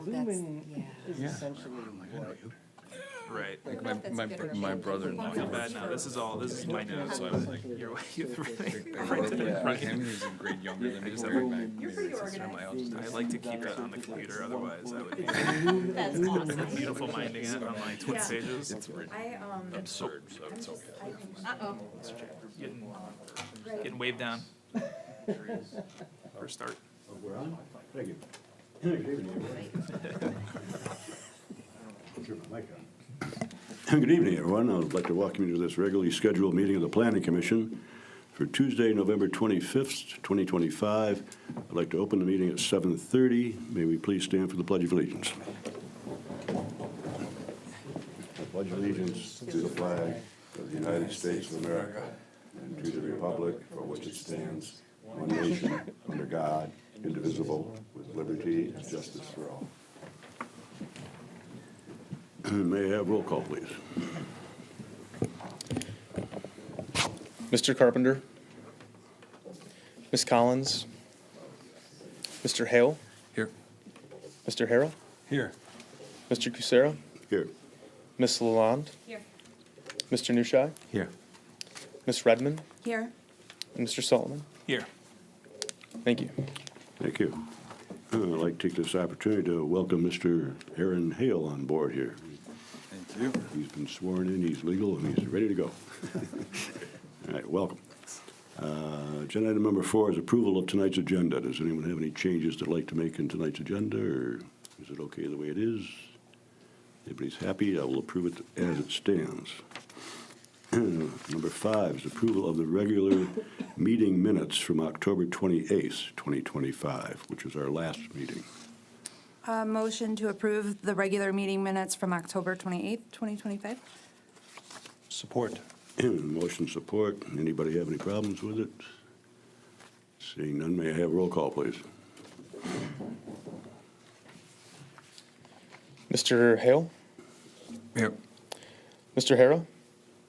Lumen is Yeah. essentially what? Right. Like my brother-in-law. I feel bad now. This is my nose, so I was like, you're everything Yeah, printed in front of I you. mean, he's a grade younger than me. just Way have- back. You're pretty I like to keep that on the computer, otherwise I would be That's awesome. beautiful minding it on my twin stages. I, Absurd, so it's okay. uh-oh. Getting waved down. For a start. We're on? Thank you. Good evening, Good evening, everyone. I would like to welcome you to this regularly scheduled meeting of the Planning Commission for Tuesday, November 25th, 2025. I'd like to open the meeting at 7:30. May we please stand for the Pledge of Allegiance. I pledge allegiance to the flag of the United States of America and to the republic for which it stands, one nation, under God, indivisible, with liberty and justice for all. May I have roll call, please? Mr. Carpenter, Ms. Collins, Mr. Hale, Here. Mr. Harrell, Here. Mr. Kucera, Here. Ms. Lalonde, Here. Mr. Nushai, Here. Ms. Redmond, Here. and Mr. Solomon. Here. Thank you. Thank you. I'd like to take this opportunity to welcome Mr. Aaron Hale on board here. Thank you. He's been sworn in, he's legal, and he's ready to go. All right, welcome. Agenda item number 4 is approval of tonight's agenda. Does anyone have any changes they'd like to make in tonight's agenda, or is it okay the way it is? Everybody's happy, I will approve it as it stands. Number 5 is approval of the regular meeting minutes from October 28th, 2025, which was our last meeting. Motion to approve the regular meeting minutes from October 28th, 2025. Support. Motion support. Anybody have any problems with it? Seeing none, may I have roll call, please? Mr. Hale, Here. Mr. Harrell,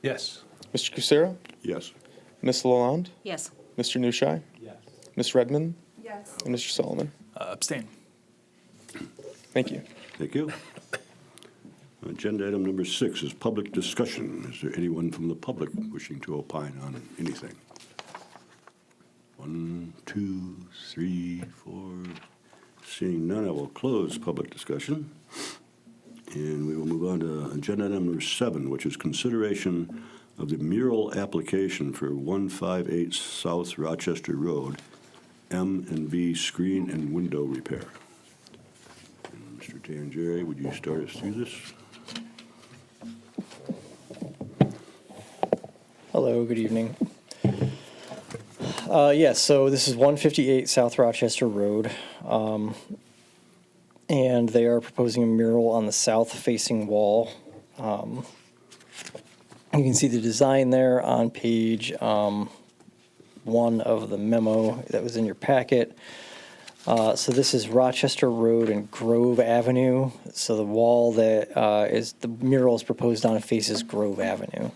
Yes. Mr. Kucera, Yes. Ms. Lalonde, Yes. Mr. Nushai, Ms. Redmond, Yes. and Mr. Solomon. Abstain. Thank you. Thank you. Agenda item number 6 is public discussion. Is there anyone from the public wishing to opine on anything? 1, 2, 3, 4. Seeing none, I will close public discussion. And we will move on to agenda item number 7, which is consideration of the mural application for 158 South Rochester Road, M&V screen and window repair. And Mr. Tangieri, would you start us through this? Hello, good evening. Yes, so this is 158 South Rochester Road. And they are proposing a mural on the south-facing wall. You can see the design there on page 1 of the memo that was in your packet. So this is Rochester Road and Grove Avenue. So the wall that the mural is proposed on faces Grove Avenue.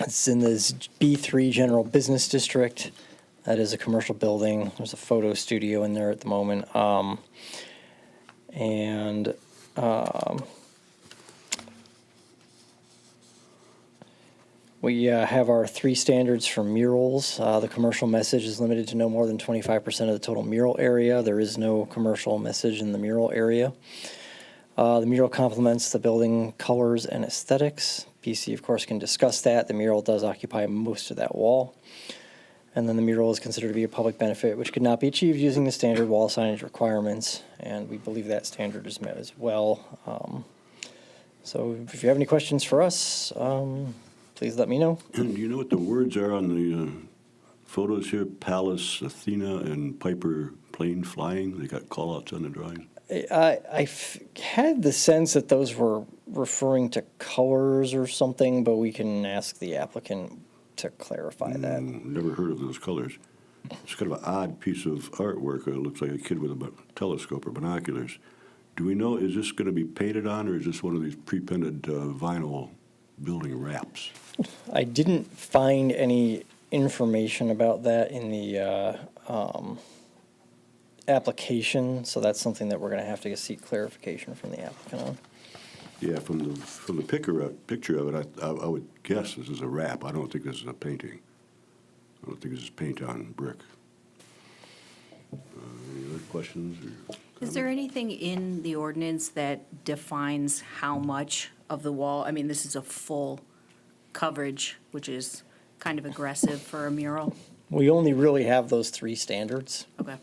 It's in this B3 General Business District. That is a commercial building. There's a photo studio in there at the moment. We have our 3 standards for murals. The commercial message is limited to no more than 25% of the total mural area. There is no commercial message in the mural area. The mural complements the building colors and aesthetics. PC, of course, can discuss that. The mural does occupy most of that wall. And then the mural is considered to be a public benefit, which could not be achieved using the standard wall signage requirements. And we believe that standard is met as well. So if you have any questions for us, please let me know. And do you know what the words are on the photos here? Pallas, Athena, and Piper plane flying? They got call-outs on the drawings. I had the sense that those were referring to colors or something, but we can ask the applicant to clarify that. Never heard of those colors. It's kind of an odd piece of artwork. It looks like a kid with a telescope or binoculars. Do we know, is this going to be painted on, or is this one of these pre-painted vinyl building wraps? I didn't find any information about that in the application, so that's something that we're going to have to seek clarification from the applicant on. Yeah, from the picture of it, I would guess this is a wrap. I don't think this is a painting. I don't think this is paint on brick. Any other questions or Is there anything in the ordinance that defines how much of the wall? I mean, this is a full coverage, which is kind of aggressive for a mural. We only really have those 3 standards, Okay.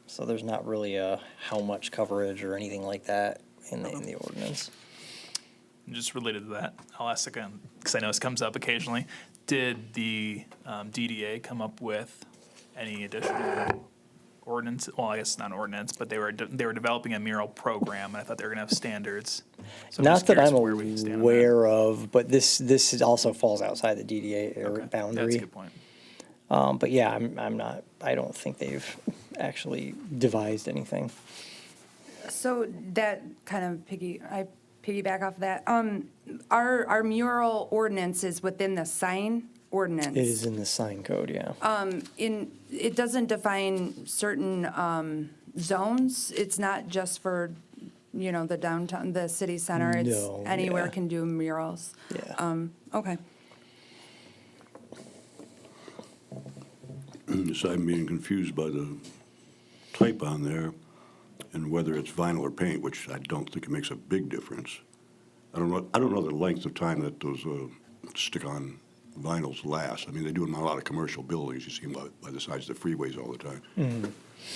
so there's not really a how much coverage or anything like that in the ordinance. Just related to that, I'll ask again, because I know this comes up occasionally. Did the DDA come up with any additional ordinance? Well, I guess not an ordinance, but they were developing a mural program, and I thought they were going to have standards. So I'm Not just that curious I'm where we stand on that. aware of, but this also falls outside the DDA Okay, boundary. That's a good point. But yeah, I'm not, I don't think they've actually devised anything. So that kind of I piggyback off of that. Our mural ordinance is within the sign ordinance. It is in the sign code, yeah. It doesn't define certain zones. It's not just for, the downtown, the city center. It's No, anywhere yeah. can do murals. Yeah. Okay. So I'm being confused by the type on there and whether it's vinyl or paint, which I don't think it makes a big difference. I don't know the length of time that those stick-on vinyls last. I mean, they do them in a lot of commercial buildings. You see them by the sides of the freeways all the time.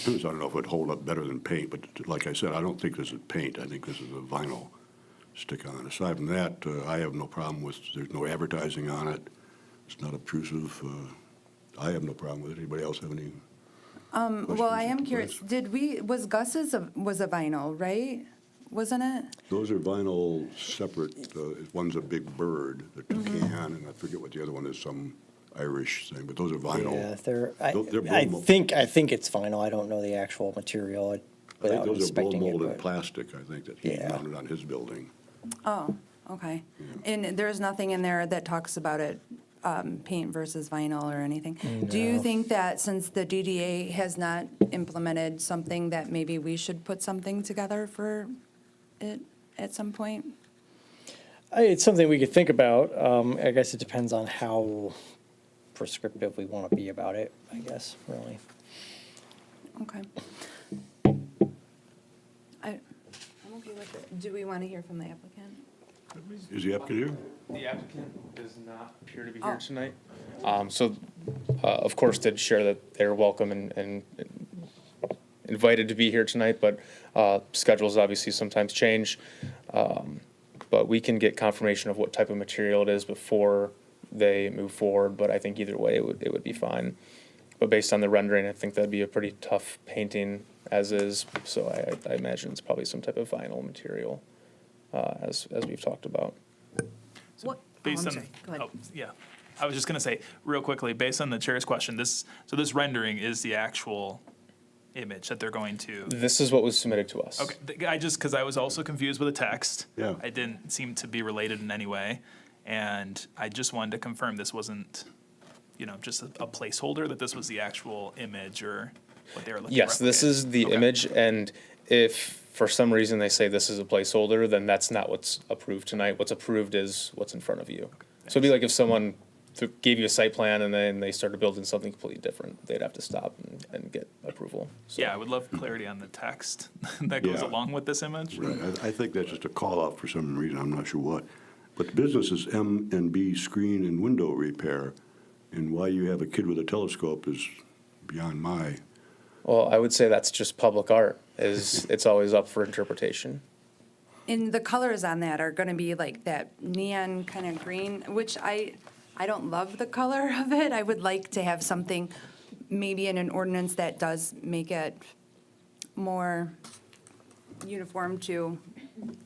So I don't know if it would hold up better than paint, but like I said, I don't think this is paint. I think this is a vinyl stick-on. Aside from that, I have no problem with, there's no advertising on it. It's not obtrusive. I have no problem with it. Anybody else have any? Well, I am questions? curious, was Gus's was a vinyl, right? Wasn't it? Those are vinyl separate. One's a big bird, the toucan, Mm-hmm. and I forget what the other one is, some Irish thing, but those are Yeah, vinyl. they're, They're I blow think it's vinyl. I don't know the actual material I think without those are blow inspecting it, molded but plastic, I think, that he Yeah. mounted on his building. Oh, okay. And there's nothing in there that talks about it, paint versus vinyl or anything? Do you No. think that since the DDA has not implemented something, that maybe we should put something together for it at some point? It's something we could think about. I guess it depends on how prescriptive we want to be about it, I guess, really. Okay. I'm okay with it. Do we want to hear from the applicant? Is the applicant here? The applicant does not appear to be Oh. here tonight. Of course, did share that they're welcome and invited to be here tonight, but schedules obviously sometimes change. But we can get confirmation of what type of material it is before they move forward, but I think either way, it would be fine. But based on the rendering, I think that'd be a pretty tough painting as is, so I imagine it's probably some type of vinyl material, as we've talked about. What? Oh, Based I'm on, sorry. Go ahead. oh, yeah. I was just going to say, real quickly, based on the chair's question, this rendering is the actual image that they're going to. This is what was submitted to us. Okay, because I was also confused with the text. Yeah. It didn't seem to be related in any way. And I just wanted to confirm this wasn't, just a placeholder, that this was the actual image or what they were looking to Yes, this replicate. is the Okay. image, and if for some reason they say this is a placeholder, then that's not what's approved tonight. What's approved is what's in front of you. So it'd be like if someone gave you a site plan and then they started building something completely different, they'd have to stop and get approval. So- Yeah, I would love clarity on the text that goes Yeah. along with this image. Right, I think that's just a call-out for some reason, I'm not sure what. But the business is M&B Screen and Window Repair, and why you have a kid with a telescope is beyond my, Well, I would say that's just public art, it's always up for interpretation. And the colors on that are gonna be like that neon kind of green, which I don't love the color of it. I would like to have something maybe in an ordinance that does make it more uniform to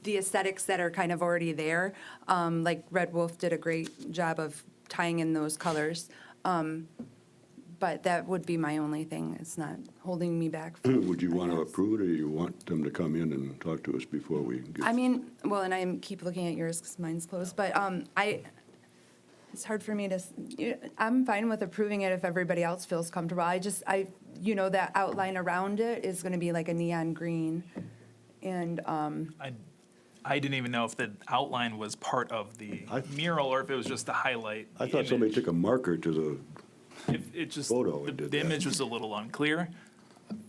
the aesthetics that are kind of already there. Like Red Wolf did a great job of tying in those colors. But that would be my only thing. It's not holding me back. would you want to approve it, or you want them to come in and talk to us before we get? I mean, well, and I keep looking at yours because mine's closed, but It's hard for me to, I'm fine with approving it if everybody else feels comfortable. That outline around it is gonna be like a neon green. And, I didn't even know if the outline was part of the mural or if it was just the highlight. I the thought somebody image. took a marker to It just, photo and the did the that. image was a little unclear.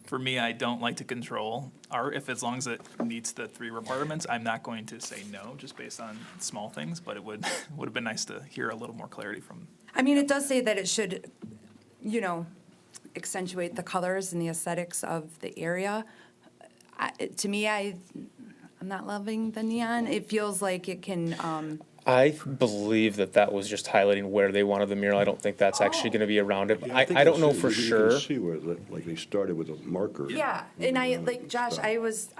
For me, I don't like to control art. If as long as it meets the 3 requirements, I'm not going to say no, just based on small things, but it would have been nice to hear a little more clarity from. I mean, it does say that it should, accentuate the colors and the aesthetics of the area. To me, I'm not loving the neon. It feels like it can, I believe that was just highlighting where they wanted the mural. I don't think that's actually gonna be around it. But Yeah, think I don't know it's- for you can sure. see where, like, they started with a marker. yeah. And like Josh, I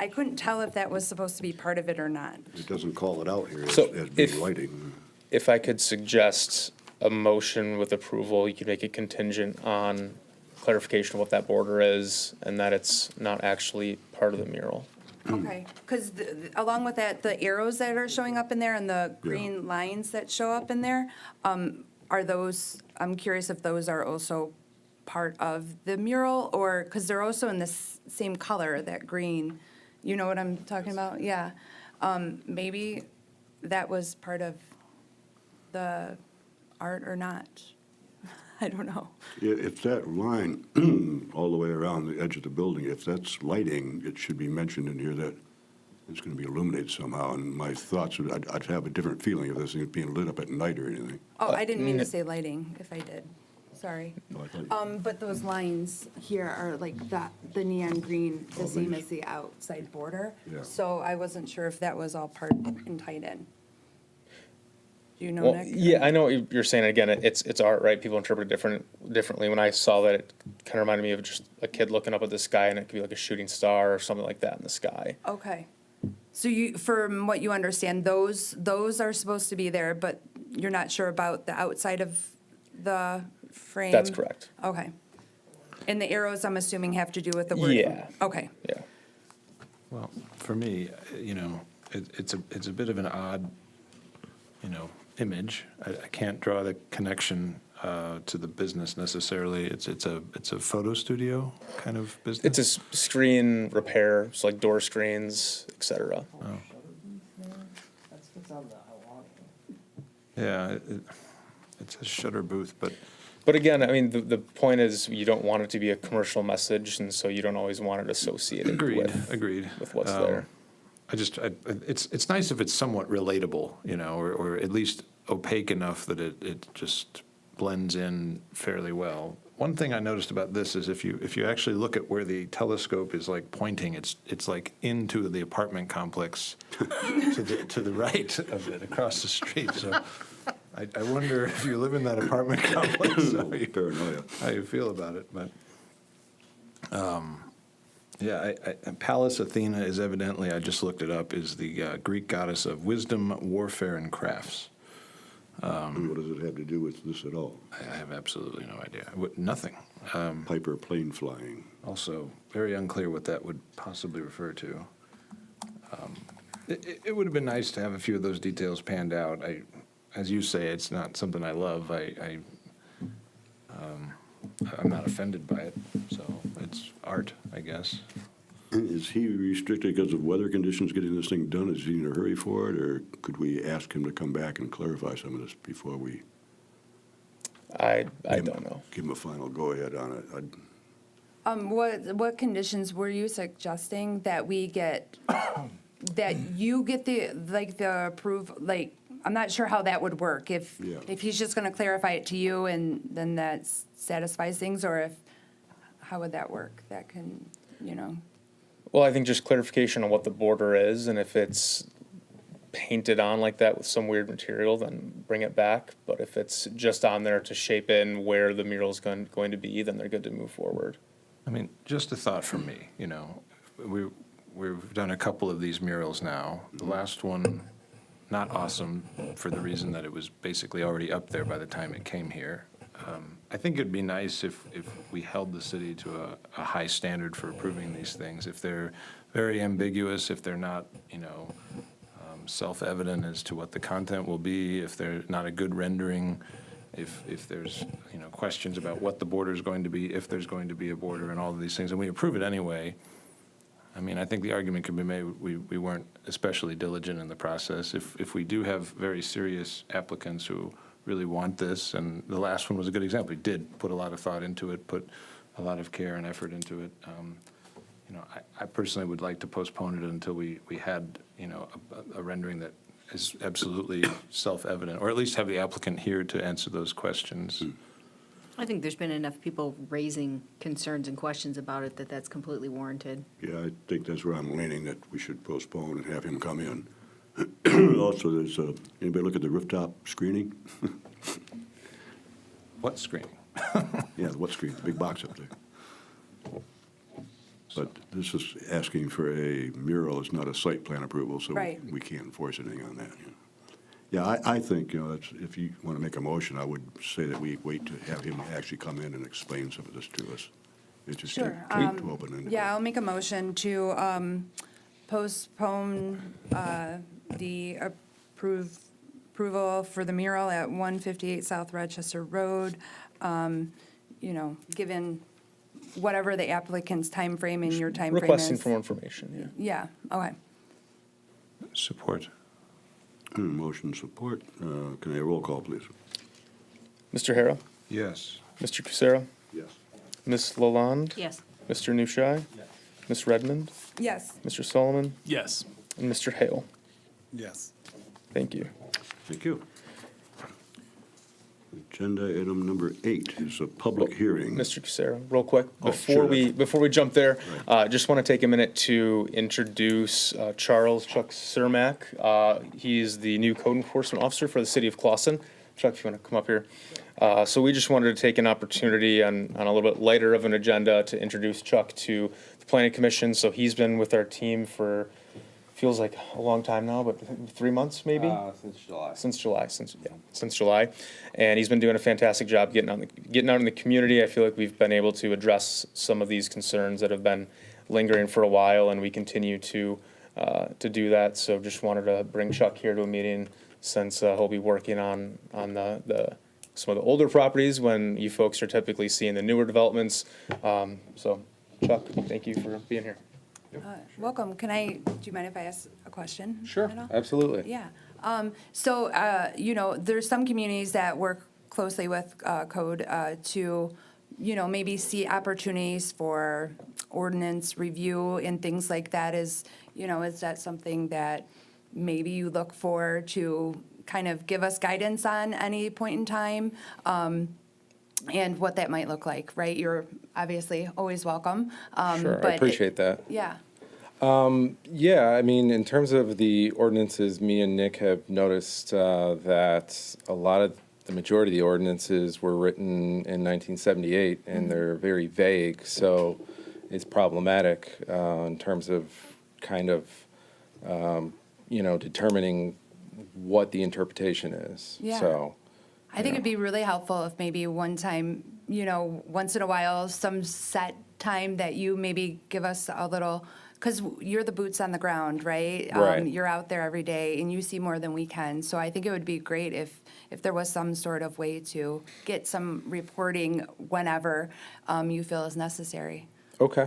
couldn't tell if that was supposed to be part of it or not. It doesn't call it out here as So being if- lighting. If I could suggest a motion with approval, you could make it contingent on clarification of what that border is and that it's not actually part of the mural. Okay, because along with that, the arrows that are showing up in there and the green lines that show up in there, are those, I'm curious if those are also part of the mural, or, because they're also in this same color, that green. You know what I'm talking about? Yeah. Maybe that was part of the art or not. I don't know. If that line all the way around the edge of the building, if that's lighting, it should be mentioned in here that it's going to be illuminated somehow. And my thoughts, I'd have a different feeling if this thing is being lit up at night or anything. Oh, I didn't mean to say lighting, if I did. Sorry. Oh, I thought But those lines here are like the neon green, the Oh, same these. as the outside border. Yeah. So I wasn't sure if that was all part and tied in. Do you know, Well, Nick? yeah, I know what you're saying. Again, it's art, right? People interpret it differently. When I saw that, it kind of reminded me of just a kid looking up at the sky, and it could be like a shooting star or something like that in the sky. Okay. So from what you understand, those are supposed to be there, but you're not sure about the outside of the frame? That's correct. Okay. And the arrows, I'm assuming, have to do with the wording? Yeah. Okay. Yeah. Well, for me, it's a bit of an odd, image. I can't draw the connection to the business necessarily. It's a photo studio kind of business. It's a screen repair, so like door screens, et cetera. That's what's on the outline. Yeah, it's a shutter booth, but But again, I mean, the point is you don't want it to be a commercial message, and so you don't always want it associated agreed. with what's there. It's nice if it's somewhat relatable, or at least opaque enough that it just blends in fairly well. One thing I noticed about this is if you actually look at where the telescope is like pointing, it's like into the apartment complex to the right of it across the street. So I wonder if you live in that apartment complex, Paranoia. how you feel about it, but. Yeah, Pallas Athena is evidently, I just looked it up, is the Greek goddess of wisdom, warfare, and crafts. And what does it have to do with this at all? I have absolutely no idea. Nothing. Piper plane flying. Also, very unclear what that would possibly refer to. It would have been nice to have a few of those details panned out. As you say, it's not something I love. I'm not offended by it, so it's art, I guess. Is he restricted because of weather conditions getting this thing done? Is he in a hurry for it, or could we ask him to come back and clarify some of this before we I don't know. give him a final go-ahead on it? What conditions were you suggesting that we get, that you get the approval, I'm not sure how that would work, if Yeah. he's just gonna clarify it to you and then that satisfies things, or how would that work? That can, Well, I think just clarification on what the border is, and if it's painted on like that with some weird material, then bring it back. But if it's just on there to shape in where the mural's going to be, then they're good to move forward. I mean, just a thought from me, we've done a couple of these murals now. The last one, not awesome for the reason that it was basically already up there by the time it came here. I think it'd be nice if we held the city to a high standard for approving these things. If they're very ambiguous, if they're not, self-evident as to what the content will be, if they're not a good rendering, if there's, questions about what the border is going to be, if there's going to be a border, and all of these things, and we approve it anyway. I mean, I think the argument can be made, we weren't especially diligent in the process. If we do have very serious applicants who really want this, and the last one was a good example, he did put a lot of thought into it, put a lot of care and effort into it. I personally would like to postpone it until we had, a rendering that is absolutely self-evident, or at least have the applicant here to answer those questions. I think there's been enough people raising concerns and questions about it that that's completely warranted. Yeah, I think that's where I'm leaning, that we should postpone and have him come in. Also, there's, anybody look at the rooftop screening? What screening? Yeah, what screen, the big box up there. But this is asking for a mural, it's not a site plan approval, so Right. we can't enforce anything on that. Yeah, I think, that's, if you want to make a motion, I would say that we wait to have him actually come in and explain some of this to us. It's just too Sure. too open-ended. Yeah, I'll make a motion to postpone the approval for the mural at 158 South Rochester Road, given whatever the applicant's timeframe and your timeframe is. Requesting for more information, yeah. Yeah, okay. Support. Motion support. Can I have a roll call, please? Mr. Harrell, Yes. Mr. Cusero, Yes. Ms. Lalonde, Yes. Mr. Nushai, Ms. Redmond, Yes. Mr. Solomon, Yes. and Mr. Hale. Yes. Thank you. Thank you. Agenda item number 8 is a public hearing. Mr. Cusero, real quick, Oh, sure. before we jump there, just want to take a minute to introduce Charles Chuck Cermak. He's the new code enforcement officer for the city of Clawson. Chuck, if you want to come up here. So we just wanted to take an opportunity on a little bit lighter of an agenda to introduce Chuck to the planning commission. So he's been with our team for, feels like a long time now, but 3 months maybe? Since July. And he's been doing a fantastic job getting out in the community. I feel like we've been able to address some of these concerns that have been lingering for a while, and we continue to do that. So just wanted to bring Chuck here to a meeting, since he'll be working on some of the older properties when you folks are typically seeing the newer developments. So Chuck, thank you for being here. Welcome. Do you mind if I ask a question? at all? Absolutely. Yeah. So, there's some communities that work closely with code to, maybe see opportunities for ordinance review and things like that. Is that something that maybe you look for to kind of give us guidance on any point in time? And what that might look like, right? You're obviously always welcome. Sure, but I appreciate that. Yeah. Yeah, I mean, in terms of the ordinances, me and Nick have noticed that the majority of the ordinances were written in 1978, and they're very vague, so it's problematic in terms of kind of, determining what the interpretation is. Yeah. So, I think it'd be really helpful if maybe one time, once in a while, some set time that you maybe give us a little, because you're the boots on the ground, right? Right. You're out there every day and you see more than we can. So I think it would be great if there was some sort of way to get some reporting whenever you feel is necessary. okay.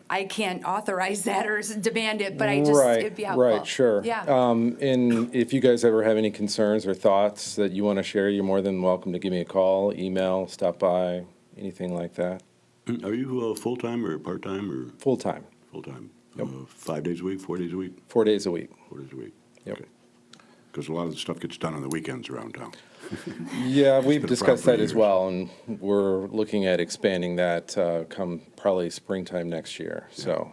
I can't authorize that or demand it, but it'd be helpful. Right, sure. Yeah. And if you guys ever have any concerns or thoughts that you want to share, you're more than welcome to give me a call, email, stop by, anything like that. Are you full-time or part-time or Full-time, full-time? Yep. 5 days a week, 4 days a week? 4 days a week. 4 days a week? Yep. Because a lot of the stuff gets done on the weekends around town. Yeah, we've been a discussed problem that for as years. well, and we're looking at expanding that come probably springtime next year. So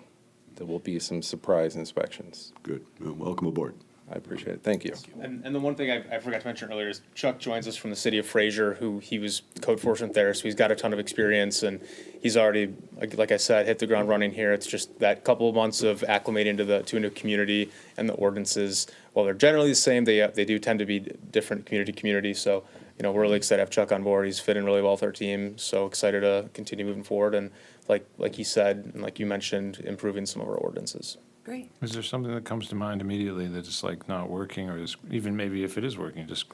there will be some surprise inspections. Good. Well, welcome aboard. I appreciate it. Thank you. And the one thing I forgot to mention earlier is Chuck joins us from the city of Fraser, he was code enforcement there, so he's got a ton of experience, and he's already, like I said, hit the ground running here. It's just that couple of months of acclimating to a new community, and the ordinances, while they're generally the same, they do tend to be different community to community. So, we're really excited to have Chuck on board. He's fit in really well with our team, so excited to continue moving forward, and like he said, and like you mentioned, improving some of our ordinances. Great. Is there something that comes to mind immediately that's like not working, or is, even maybe if it is working, just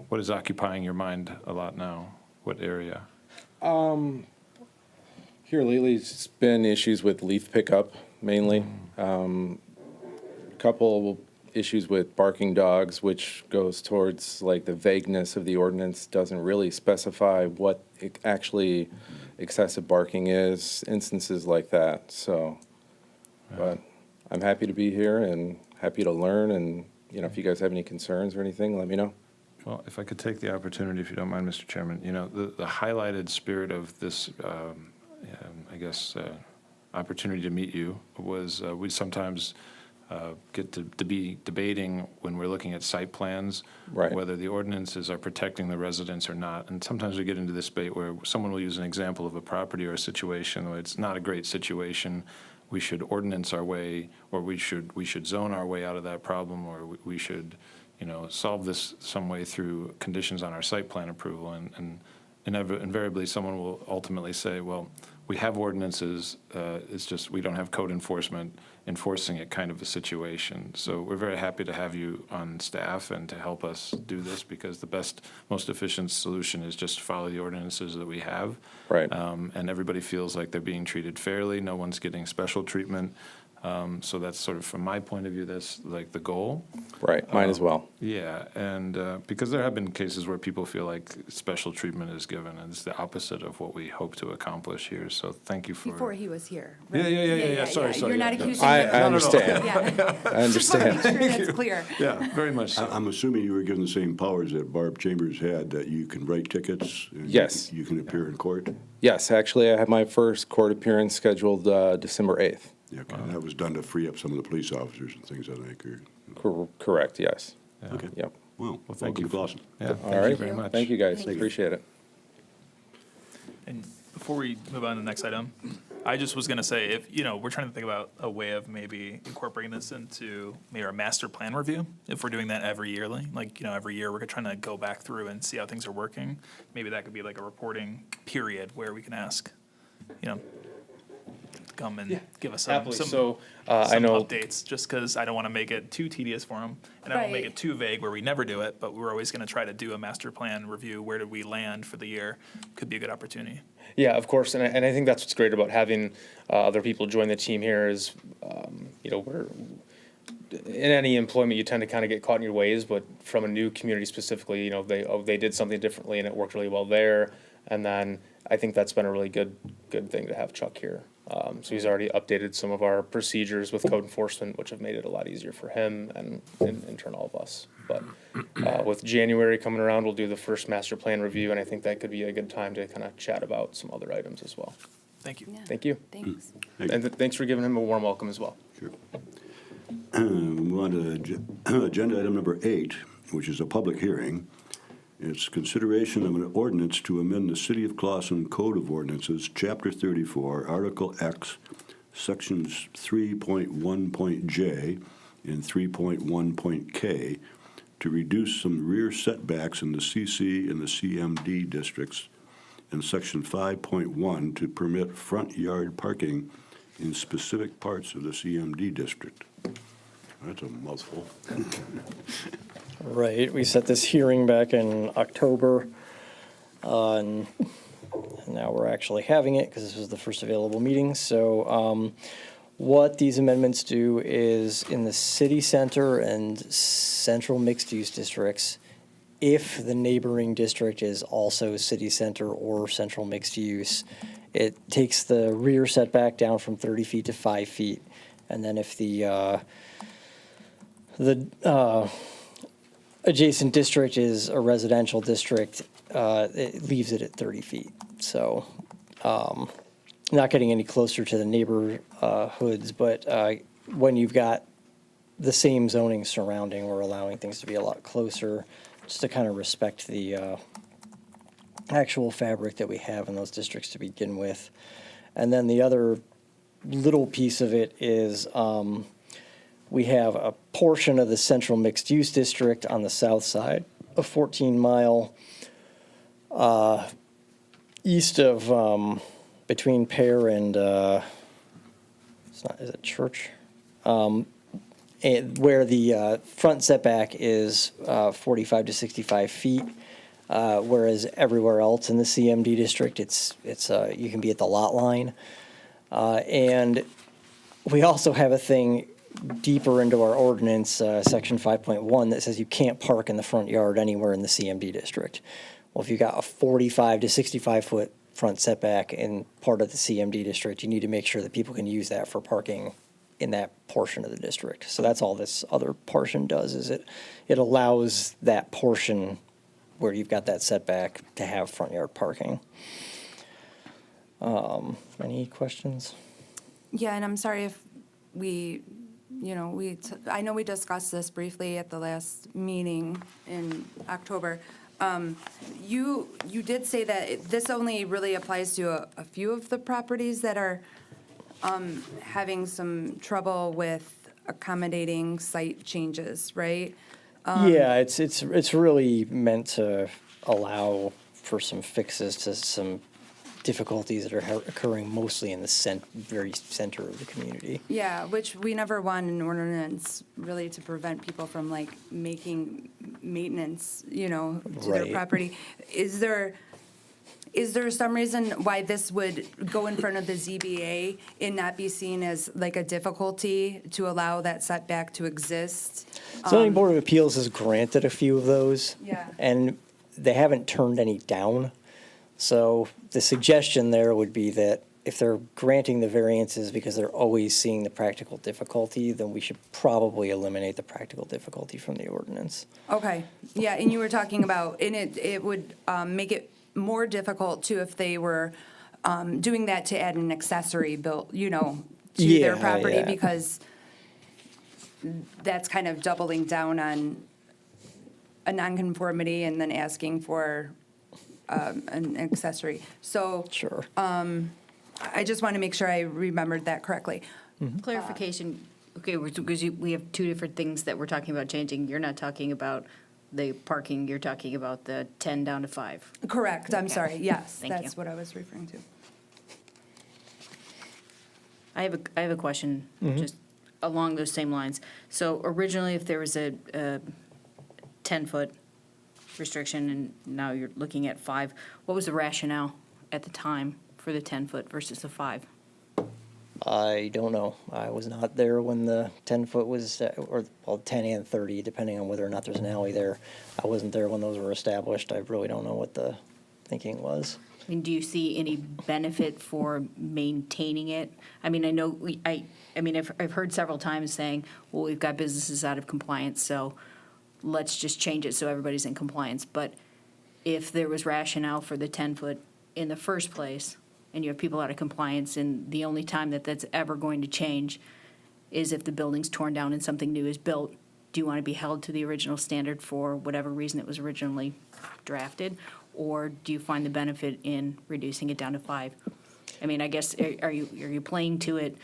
what is occupying your mind a lot now? What area? Here lately, it's been issues with leaf pickup mainly. Couple issues with barking dogs, which goes towards like the vagueness of the ordinance, doesn't really specify what actually excessive barking is, instances like that, so. But I'm happy to be here and happy to learn, and, you know, if you guys have any concerns or anything, let me know. Well, if I could take the opportunity, if you don't mind, Mr. Chairman, you know, the highlighted spirit of this, I guess, opportunity to meet you was we sometimes get to be debating when we're looking at site plans, Right. whether the ordinances are protecting the residents or not. And sometimes we get into this debate where someone will use an example of a property or a situation where it's not a great situation. We should ordinance our way, or we should zone our way out of that problem, or we should, you know, solve this some way through conditions on our site plan approval. And invariably, someone will ultimately say, well, we have ordinances, it's just we don't have code enforcement enforcing it, kind of a situation. So we're very happy to have you on staff and to help us do this, because the best, most efficient solution is just follow the ordinances that we have. Right. And everybody feels like they're being treated fairly. No one's getting special treatment. So that's sort of, from my point of view, that's like the goal. Right, mine as well. Yeah, and because there have been cases where people feel like special treatment is given, and it's the opposite of what we hope to accomplish here. So thank you for. Before he was here. Yeah, right? yeah. Sorry. You're not yeah. accusing I him. understand. Yeah. I Just want to understand. make sure that's clear. Yeah, very much so. I'm assuming you were given the same powers that Barb Chambers had, that you can write tickets? And Yes. You can appear in court? Yes, actually, I have my first court appearance scheduled December 8th. Yeah, okay. And that was done to free up some of the police officers and things, I think, or, Correct, yes. okay. Yep. Well, Well, thank welcome you. to Clausen. Yeah, All thank you right. very much. Thank you, guys. Thank you. Appreciate it. And before we move on to the next item, I just was gonna say, if, you know, we're trying to think about a way of maybe incorporating this into maybe our master plan review, if we're doing that every yearly, like, you know, every year, we're trying to go back through and see how things are working. Maybe that could be like a reporting period where we can ask, you know, to come and give us some Happily. So, I some know, updates, just because I don't want to make it too tedious for them, and I don't want to make Right. it too vague where we never do it, but we're always going to try to do a master plan review. Where did we land for the year? Could be a good opportunity. yeah, of course, and I think that's what's great about having other people join the team here is, you know, we're, in any employment, you tend to kind of get caught in your ways, but from a new community specifically, you know, they did something differently and it worked really well there. And then I think that's been a really good thing to have Chuck here. So he's already updated some of our procedures with code enforcement, which have made it a lot easier for him and in turn all of us. But with January coming around, we'll do the first master plan review, and I think that could be a good time to kind of chat about some other items as well. Thank you. Yeah. Thank you. Thanks. And thanks for giving him a warm welcome as well. Sure. We'll move on to agenda item number 8, which is a public hearing. It's consideration of an ordinance to amend the City of Clausen Code of Ordinances, Chapter 34, Article X, Sections 3.1.J and 3.1.K, to reduce some rear setbacks in the CC and the CMD districts, and Section 5.1 to permit front yard parking in specific parts of the CMD district. That's a mouthful. Right, we set this hearing back in October, and now we're actually having it because this was the first available meeting. So what these amendments do is in the city center and central mixed-use districts, if the neighboring district is also city center or central mixed-use, it takes the rear setback down from 30 feet to 5 feet. And then if the adjacent district is a residential district, it leaves it at 30 feet. So not getting any closer to the neighborhoods, but when you've got the same zoning surrounding, we're allowing things to be a lot closer, just to kind of respect the actual fabric that we have in those districts to begin with. And then the other little piece of it is we have a portion of the central mixed-use district on the south side, a 14-mile east of, between Pear and, is it Church? where the front setback is 45 to 65 feet, whereas everywhere else in the CMD district, it's you can be at the lot line. And we also have a thing deeper into our ordinance, section 5.1, that says you can't park in the front yard anywhere in the CMD district. Well, if you got a 45 to 65 foot front setback in part of the CMD district, you need to make sure that people can use that for parking in that portion of the district. So that's all this other portion does, is it allows that portion where you've got that setback to have front yard parking. Any questions? Yeah, and I'm sorry if we, I know we discussed this briefly at the last meeting in October. You did say that this only really applies to a few of the properties that are having some trouble with accommodating site changes, right? Yeah, it's really meant to allow for some fixes to some difficulties that are occurring mostly in the very center of the community. Yeah, which we never want an ordinance really to prevent people from like making maintenance, to their Right. property. Is there some reason why this would go in front of the ZBA and not be seen as like a difficulty to allow that setback to exist? Zoning Board of Appeals has granted a few of those. Yeah. And they haven't turned any down. So the suggestion there would be that if they're granting the variances because they're always seeing the practical difficulty, then we should probably eliminate the practical difficulty from the ordinance. Okay, yeah, and you were talking about, and it would make it more difficult too if they were doing that to add an accessory built, to their Yeah, property, yeah. because that's kind of doubling down on a nonconformity and then asking for an accessory. So Sure. I just want to make sure I remembered that correctly. Clarification, okay, because we have two different things that we're talking about changing. You're not talking about the parking, you're talking about the 10 down to 5. Correct, I'm Okay. sorry, yes, Thank that's you. what I was referring to. I have a question, just along those same lines. So originally, if there was a 10-foot restriction, and now you're looking at 5, what was the rationale at the time for the 10-foot versus the 5? I don't know. I was not there when the 10-foot was, or 10 and 30, depending on whether or not there's an alley there. I wasn't there when those were established. I really don't know what the thinking was. I mean, do you see any benefit for maintaining it? I mean, I know, I've heard several times saying, well, we've got businesses out of compliance, so let's just change it so everybody's in compliance. But if there was rationale for the 10-foot in the first place, and you have people out of compliance, and the only time that that's ever going to change is if the building's torn down and something new is built, do you want to be held to the original standard for whatever reason it was originally drafted? Or do you find the benefit in reducing it down to 5? I mean, I guess, are you playing to it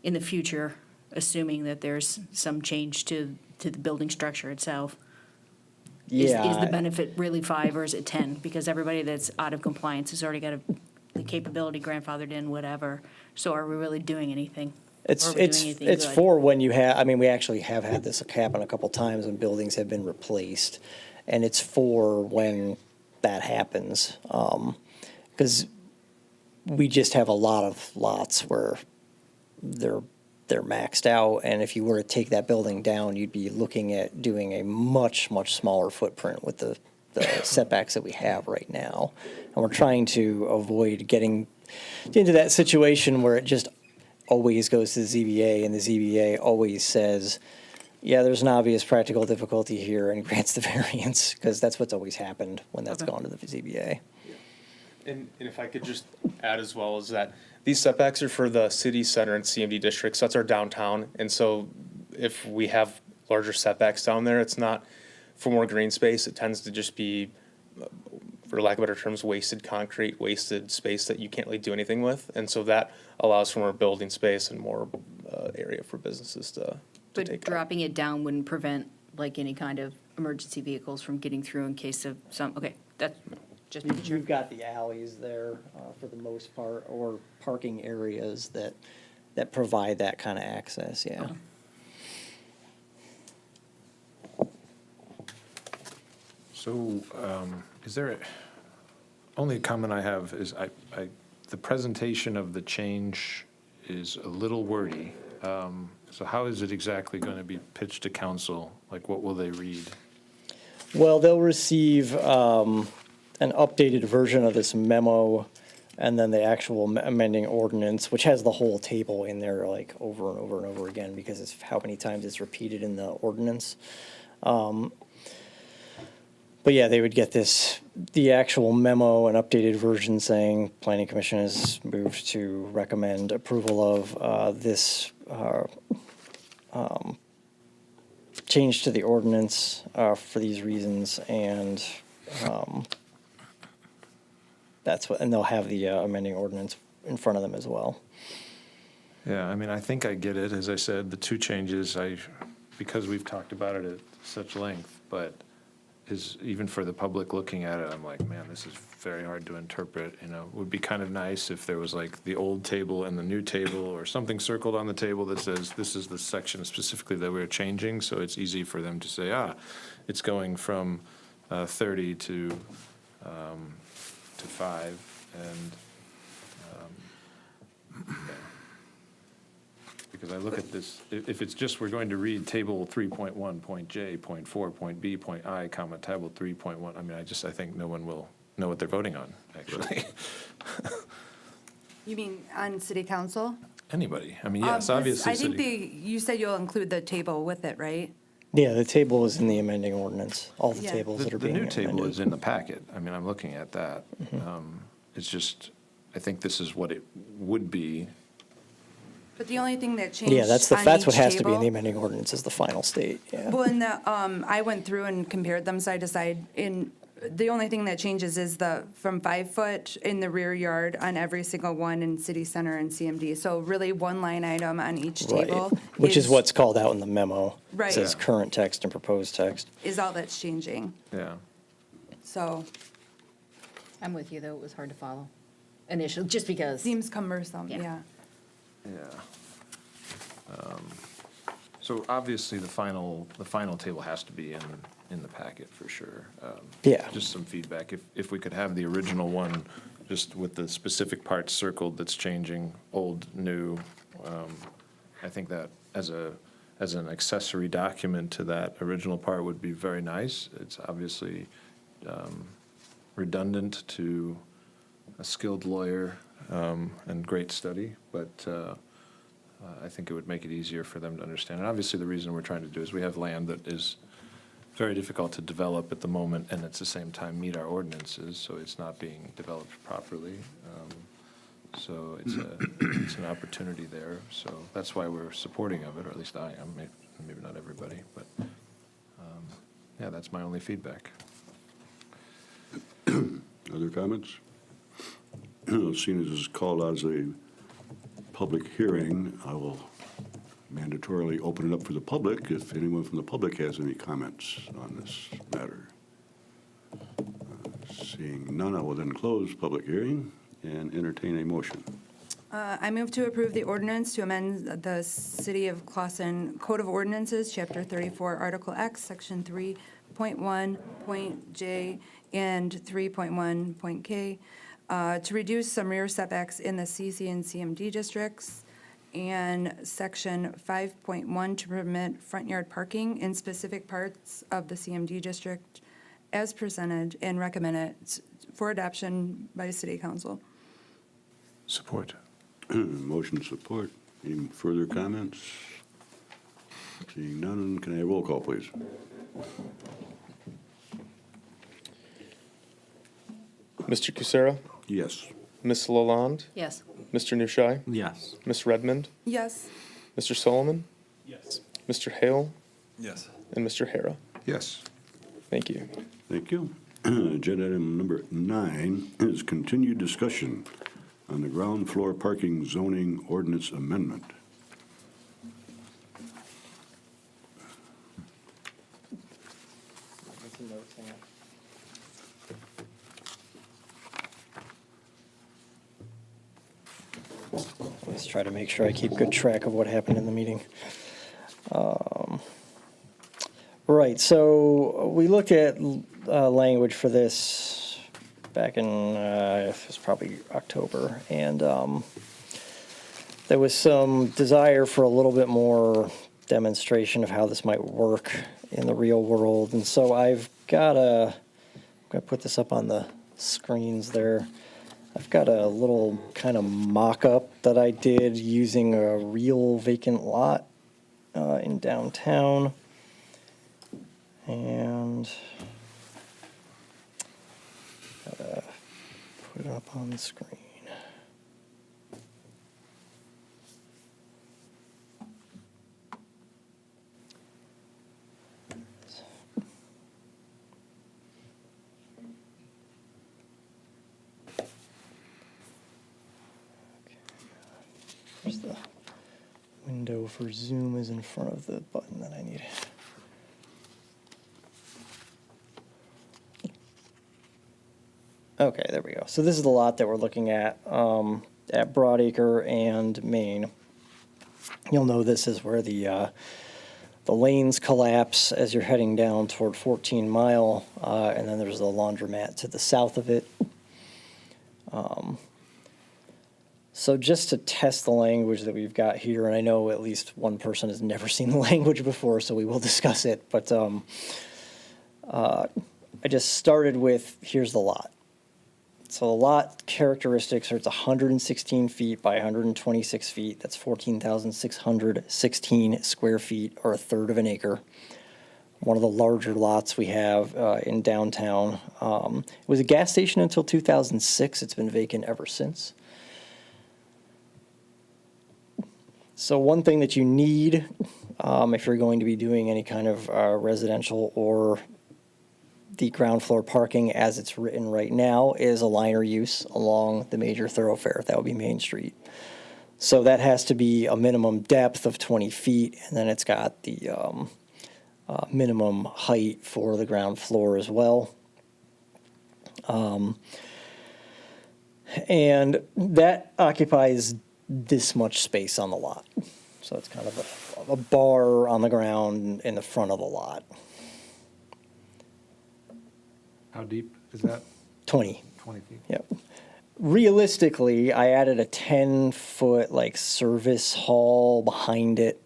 in the future, assuming that there's some change to the building structure itself? Is the benefit really 5 or is it 10? Because everybody that's out of compliance has already got the capability grandfathered in, whatever. So are we really doing anything? It's Or are we doing anything it's good? for when you have, I mean, we actually have had this happen a couple times when buildings have been replaced. And it's for when that happens. Because we just have a lot of lots where they're maxed out. And if you were to take that building down, you'd be looking at doing a much, much smaller footprint with the setbacks that we have right now. And we're trying to avoid getting into that situation where it just always goes to the ZBA, and the ZBA always says, yeah, there's an obvious practical difficulty here, and grants the variance, because that's what's always happened when that's Okay. gone to the ZBA. And if I could just add as well, is that these setbacks are for the city center and CMD districts, that's our downtown. And so if we have larger setbacks down there, it's not for more green space, it tends to just be, for lack of better terms, wasted concrete, wasted space that you can't really do anything with. And so that allows for more building space and more area for businesses to But take up. dropping it down wouldn't prevent like any kind of emergency vehicles from getting through in case of some, okay, that's just making sure. You've got the alleys there for the most part, or parking areas that that provide that kind of access, yeah. So, is there, only comment I have is the presentation of the change is a little wordy. So how is it exactly going to be pitched to council? Like, what will they read? Well, they'll receive an updated version of this memo and then the actual amending ordinance, which has the whole table in there like over and over and over again because it's how many times it's repeated in the ordinance. But yeah, they would get the actual memo and updated version saying Planning Commission has moved to recommend approval of this change to the ordinance for these reasons, and and they'll have the amending ordinance in front of them as well. Yeah, I mean, I think I get it. As I said, the two changes, because we've talked about it at such length, but is even for the public looking at it, I'm like, man, this is very hard to interpret. You know, it would be kind of nice if there was like the old table and the new table or something circled on the table that says this is the section specifically that we're changing, so it's easy for them to say, it's going from 30 to 5, and yeah. Because I look at this, if it's just, we're going to read table 3.1, point J, point 4, point B, point I, comma, table 3.1, I mean, I think no one will know what they're voting on, actually. You mean on city council? Anybody, I mean, yes, obviously. I think you said you'll include the table with it, right? Yeah, the table is in the amending ordinance, all the Yeah. tables that are The being new table amended. is in the packet, I mean, I'm looking at that. It's just, I think this is what it would be. But the only thing that changed Yeah, that's on what each has to be in table- the amending ordinance is the final state, yeah. Well, in the, I went through and compared them side to side. The only thing that changes is from 5 foot in the rear yard on every single one in city center and CMD. So really one line item on each Right, table. which is what's called out in the memo. Right. It says Yeah. current text and proposed text. Is all that's changing. Yeah. So I'm with you, though, it was hard to follow initially, just because. seems cumbersome, Yeah. yeah. Yeah. So obviously, the final table has to be in the packet for sure. Yeah. Just some feedback. If we could have the original one, just with the specific parts circled that's changing, old, new, I think that as an accessory document to that original part would be very nice. It's obviously redundant to a skilled lawyer and great study, but I think it would make it easier for them to understand. And obviously, the reason we're trying to do is we have land that is very difficult to develop at the moment, and at the same time meet our ordinances, so it's not being developed properly. So it's an opportunity there. So that's why we're supporting of it, or at least I am. Maybe not everybody, but yeah, that's my only feedback. Other comments? Seeing as this is called as a public hearing, I will mandatorily open it up for the public if anyone from the public has any comments on this matter. Seeing none, I will then close public hearing and entertain a motion. I move to approve the ordinance to amend the City of Clawson Code of Ordinances, Chapter 34, Article X, Section 3.1, Point J, and 3.1, Point K, to reduce some rear setbacks in the CC and CMD districts, and Section 5.1 to permit front yard parking in specific parts of the CMD district as presented, and recommend it for adoption by City Council. Support. Motion support. Any further comments? Seeing none, can I have roll call, please? Mr. Kucera, Yes. Ms. Lalonde, Yes. Mr. Nushai, Yes. Ms. Redmond, Yes. Mr. Solomon, Yes. Mr. Hale, Yes. and Mr. Hara. Yes. Thank you. Thank you. Agenda item number 9 is continued discussion on the ground floor parking zoning ordinance amendment. Let's try to make sure I keep good track of what happened in the meeting. Right, so we looked at language for this back in, it was probably October, and there was some desire for a little bit more demonstration of how this might work in the real world. And so I'm going to put this up on the screens there. I've got a little kind of mock-up that I did using a real vacant lot in downtown. And gotta put it up on the screen. Where's the window for Zoom is in front of the button that I need. Okay, there we go. So this is the lot that we're looking at Broadacre and Main. You'll know this is where the lanes collapse as you're heading down toward 14 Mile, and then there's the laundromat to the south of it. So just to test the language that we've got here, and I know at least one person has never seen the language before, so we will discuss it, but I just started with, here's the lot. So the lot characteristics are it's 116 feet by 126 feet. That's 14,616 square feet, or a third of an acre. One of the larger lots we have in downtown. It was a gas station until 2006. It's been vacant ever since. So one thing that you need if you're going to be doing any kind of residential or the ground floor parking as it's written right now is a liner use along the major thoroughfare. That would be Main Street. So that has to be a minimum depth of 20 feet, and then it's got the minimum height for the ground floor as well. And that occupies this much space on the lot. So it's kind of a bar on the ground in the front of the lot. How deep is that? 20. 20 feet? Yep. Realistically, I added a 10-foot like service hall behind it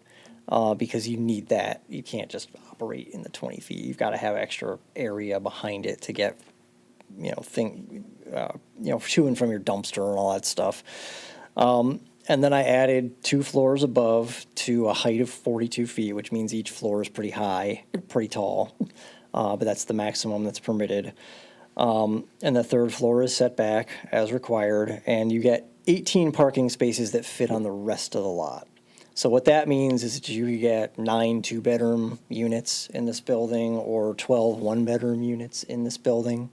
because you need that. You can't just operate in the 20 feet. You've got to have extra area behind it to get, to and from your dumpster and all that stuff. And then I added 2 floors above to a height of 42 feet, which means each floor is pretty high, pretty tall. But that's the maximum that's permitted. And the third floor is set back as required, and you get 18 parking spaces that fit on the rest of the lot. So what that means is that you get 9 2-bedroom units in this building or 12 1-bedroom units in this building.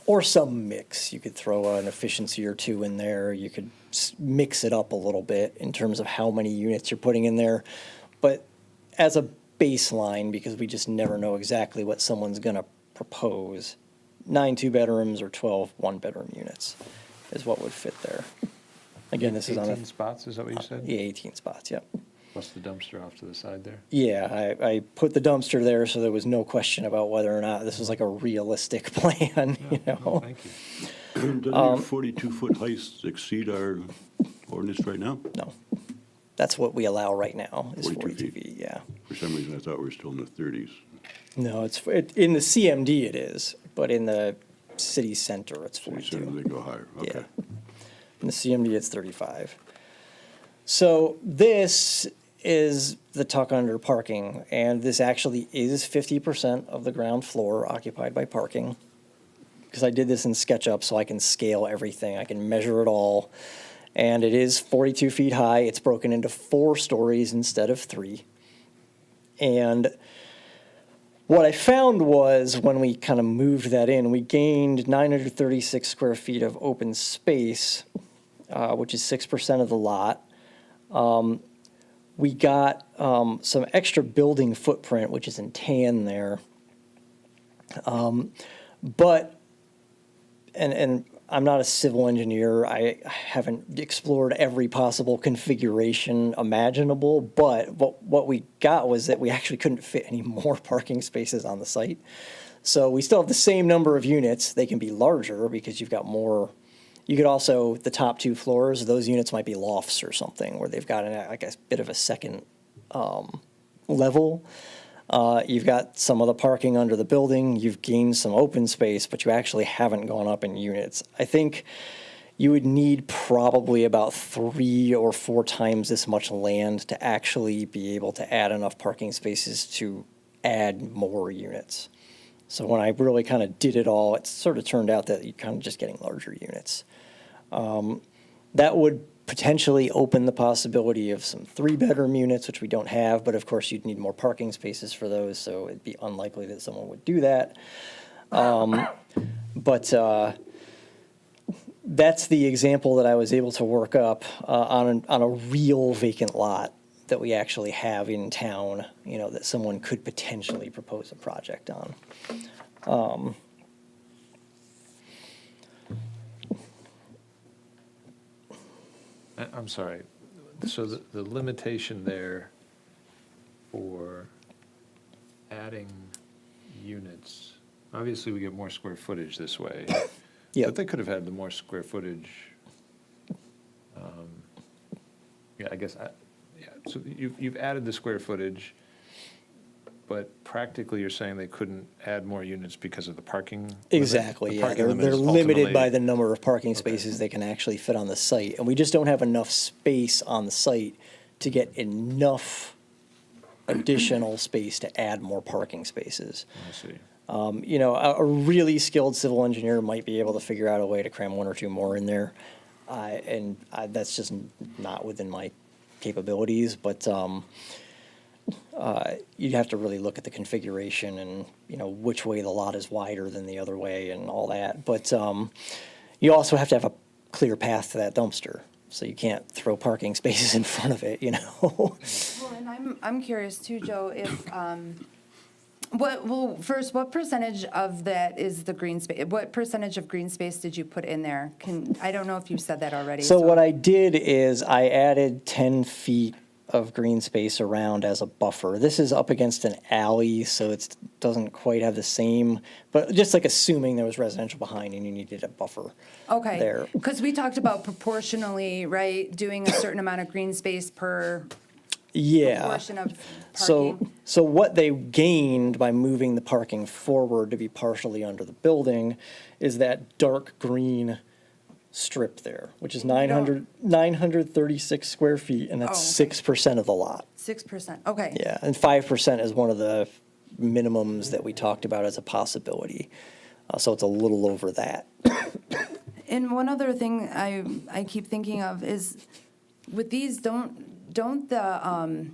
Or some mix. You could throw an efficiency or 2 in there. You could mix it up a little bit in terms of how many units you're putting in there. But as a baseline, because we just never know exactly what someone's going to propose, 9 2-bedrooms or 12 1-bedroom units is what would fit there. Again, this is on 18 spots, is that what you said? Yeah, 18 spots, yep. Plus the dumpster off to the side there? Yeah, I put the dumpster there so there was no question about whether or not this was like a realistic plan, No, thank you. Doesn't your 42-foot height exceed our ordinance right now? No. That's what we allow right now, is 42 42 feet. feet, yeah. For some reason, I thought we were still in the 30s. No, in the CMD it is, but in the city center, it's So you 42. said they go higher, okay. Yeah. In the CMD, it's 35. So this is the tuck under parking, and this actually is 50% of the ground floor occupied by parking. Because I did this in SketchUp so I can scale everything. I can measure it all. And it is 42 feet high. It's broken into 4 stories instead of 3. And what I found was when we kind of moved that in, we gained 936 square feet of open space, which is 6% of the lot. We got some extra building footprint, which is in tan there. But I'm not a civil engineer. I haven't explored every possible configuration imaginable, but what we got was that we actually couldn't fit any more parking spaces on the site. So we still have the same number of units. They can be larger because you've got more. You could also, the top 2 floors, those units might be lofts or something where they've got like a bit of a second level. You've got some of the parking under the building. You've gained some open space, but you actually haven't gone up in units. I think you would need probably about 3 or 4 times this much land to actually be able to add enough parking spaces to add more units. So when I really kind of did it all, it sort of turned out that you're kind of just getting larger units. That would potentially open the possibility of some 3-bedroom units, which we don't have, but of course you'd need more parking spaces for those, so it'd be unlikely that someone would do that. But that's the example that I was able to work up on a real vacant lot that we actually have in town, that someone could potentially propose a project on. I'm sorry. So the limitation there for adding units, obviously we get more square footage this way. Yep. But they could have had the more square footage. Yeah, I guess, yeah, so you've added the square footage, but practically you're saying they couldn't add more units because of the parking limit? Exactly, The yeah. parking They're limit is limited by ultimately- the number of parking Okay. spaces they can actually fit on the site. And we just don't have enough space on the site to get enough additional space to add more parking spaces. I see. A really skilled civil engineer might be able to figure out a way to cram 1 or 2 more in there. That's just not within my capabilities, but you'd have to really look at the configuration and, which way the lot is wider than the other way and all that. But you also have to have a clear path to that dumpster. So you can't throw parking spaces in front of it, Well, and I'm curious too, Joe, if, first, what percentage of that is the green space? What percentage of green space did you put in there? I don't know if you said that already. So what I did is I added 10 feet of green space around as a buffer. This is up against an alley, so it doesn't quite have the same, but just like assuming there was residential behind and you needed a buffer Okay, there. because we talked about proportionally, right, doing a certain amount of green space per Yeah. proportion of So, parking. so what they gained by moving the parking forward to be partially under the building is that dark green strip there, which is 936 square feet, and that's Oh, okay. 6% of the lot. 6%, okay. Yeah, and 5% is one of the minimums that we talked about as a possibility. So it's a little over that. And one other thing I keep thinking of is, with these, don't the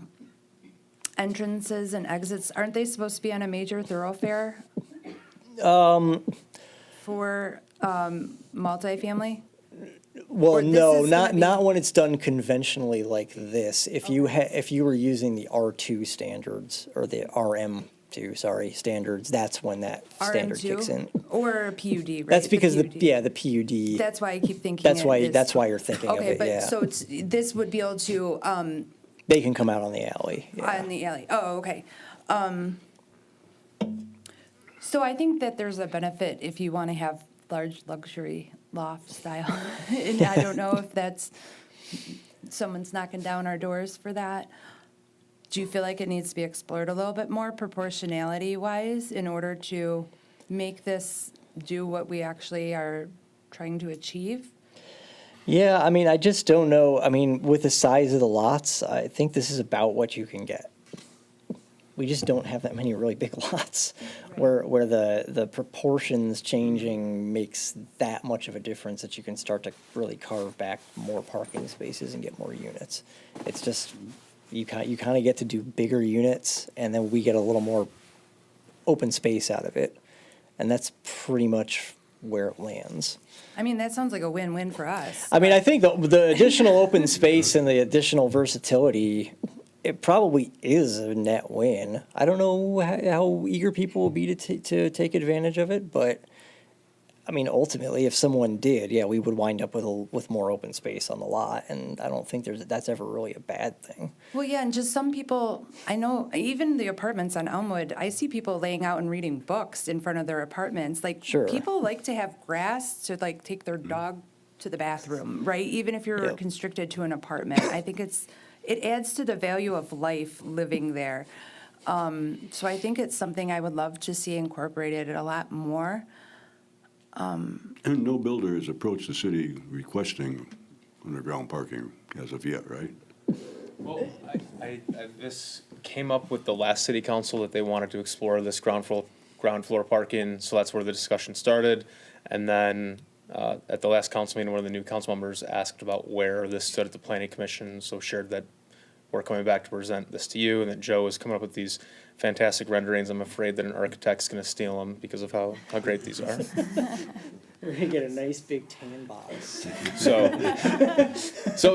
entrances and exits, aren't they supposed to be on a major thoroughfare? For multifamily? Well, Or this no, is not gonna be- not when it's done conventionally like this. If you were using the R2 standards or the RM2, sorry, standards, that's when that standard kicks in. RM2? Or PUD, right? That's because the PUD. the PUD. That's why I keep thinking That's it why is- that's why you're thinking of Okay, it. but Yeah, so this would be able to, they can come out on the alley. Yeah. on the alley, oh, okay. So I think that there's a benefit if you want to have large luxury loft style. And I don't know if that's, someone's knocking down our doors for that. Do you feel like it needs to be explored a little bit more proportionality-wise in order to make this do what we actually are trying to achieve? Yeah, I mean, I just don't know. I mean, with the size of the lots, I think this is about what you can get. We just don't have that many really big lots where the proportions changing makes that much of a difference that you can start to really carve back more parking spaces and get more units. It's just, you kind of get to do bigger units, and then we get a little more open space out of it. And that's pretty much where it lands. I mean, that sounds like a win-win for us. I mean, I think the additional open space and the additional versatility, it probably is a net win. I don't know how eager people will be to take advantage of it, but I mean, ultimately, if someone did, yeah, we would wind up with more open space on the lot, and I don't think that's ever really a bad thing. Well, yeah, and just some people, I know, even the apartments on Elmwood, I see people laying out and reading books in front of their apartments. Like, Sure. people like to have grass to, like, take their dog to the bathroom, right? Even if you're Yep. constricted to an apartment. I think it adds to the value of life living there. So I think it's something I would love to see incorporated a lot more. And no builder has approached the city requesting underground parking as of yet, right? Well, this came up with the last city council that they wanted to explore this ground floor parking, so that's where the discussion started. And then, at the last council meeting, one of the new council members asked about where this stood at the planning commission, so shared that we're coming back to present this to you, and that Joe is coming up with these fantastic renderings. I'm afraid that an architect's gonna steal them because of how great these are. We're gonna get a nice big tan box. So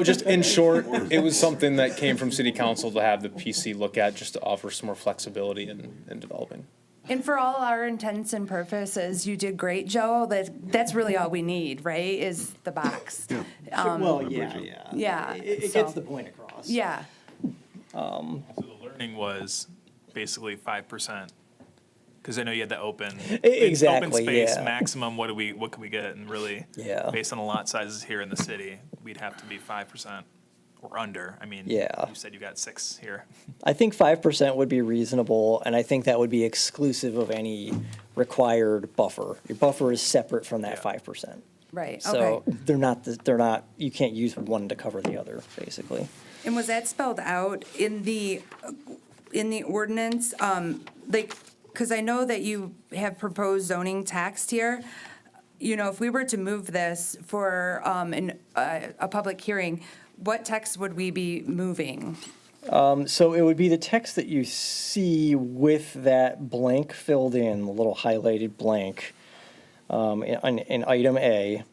just in short, it was something that came from city council to have the PC look at, just to offer some more flexibility in developing. And for all our intents and purposes, you did great, Joe. That's really all we need, right, is the box. Well, yeah. Yeah, It so- gets the point across. Yeah. So the learning was basically 5%. Because I know you had the open Exactly, open space yeah. maximum. What can we get? And really, Yeah. based on the lot sizes here in the city, we'd have to be 5% or under. I mean, Yeah. you said you got 6 here. I think 5% would be reasonable, and I think that would be exclusive of any required buffer. Your buffer is separate from that Yeah. 5%. Right, So okay. they're not, you can't use one to cover the other, basically. And was that spelled out in the ordinance? Like, because I know that you have proposed zoning text here. You know, if we were to move this for a public hearing, what text would we be moving? So it would be the text that you see with that blank filled in, the little highlighted blank, in item A.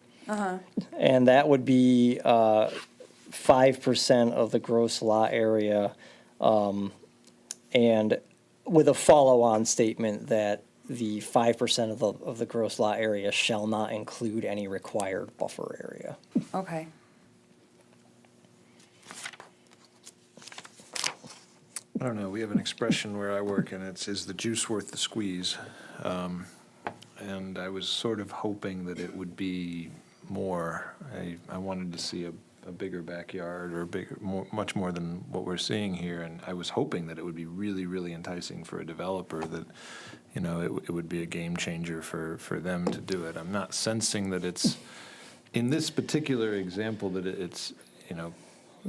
And that would be 5% of the gross lot area, and with a follow-on statement that the 5% of the gross lot area shall not include any required buffer area. Okay. I don't know, we have an expression where I work, and it's, is the juice worth the squeeze? And I was sort of hoping that it would be more. I wanted to see a bigger backyard, or much more than what we're seeing here, and I was hoping that it would be really, really enticing for a developer, that, you know, it would be a game changer for them to do it. I'm not sensing that it's, in this particular example, that it's, you know,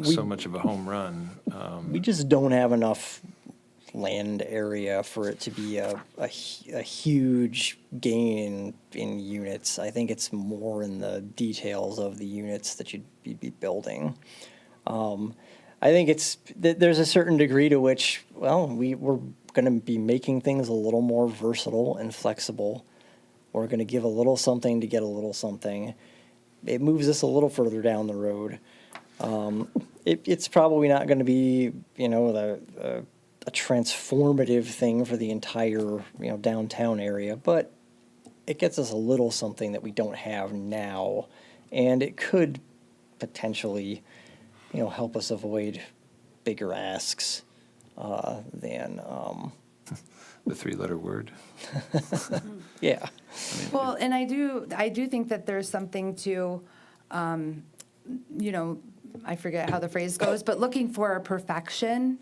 so much of a home run. We just don't have enough land area for it to be a huge gain in units. I think it's more in the details of the units that you'd be building. I think there's a certain degree to which, well, we're going to be making things a little more versatile and flexible. We're going to give a little something to get a little something. It moves us a little further down the road. It's probably not going to be, you know, a transformative thing for the entire, downtown area, but it gets us a little something that we don't have now, and it could potentially, help us avoid bigger asks than, The three-letter word. yeah. Well, and I do think that there's something to, I forget how the phrase goes, but looking for perfection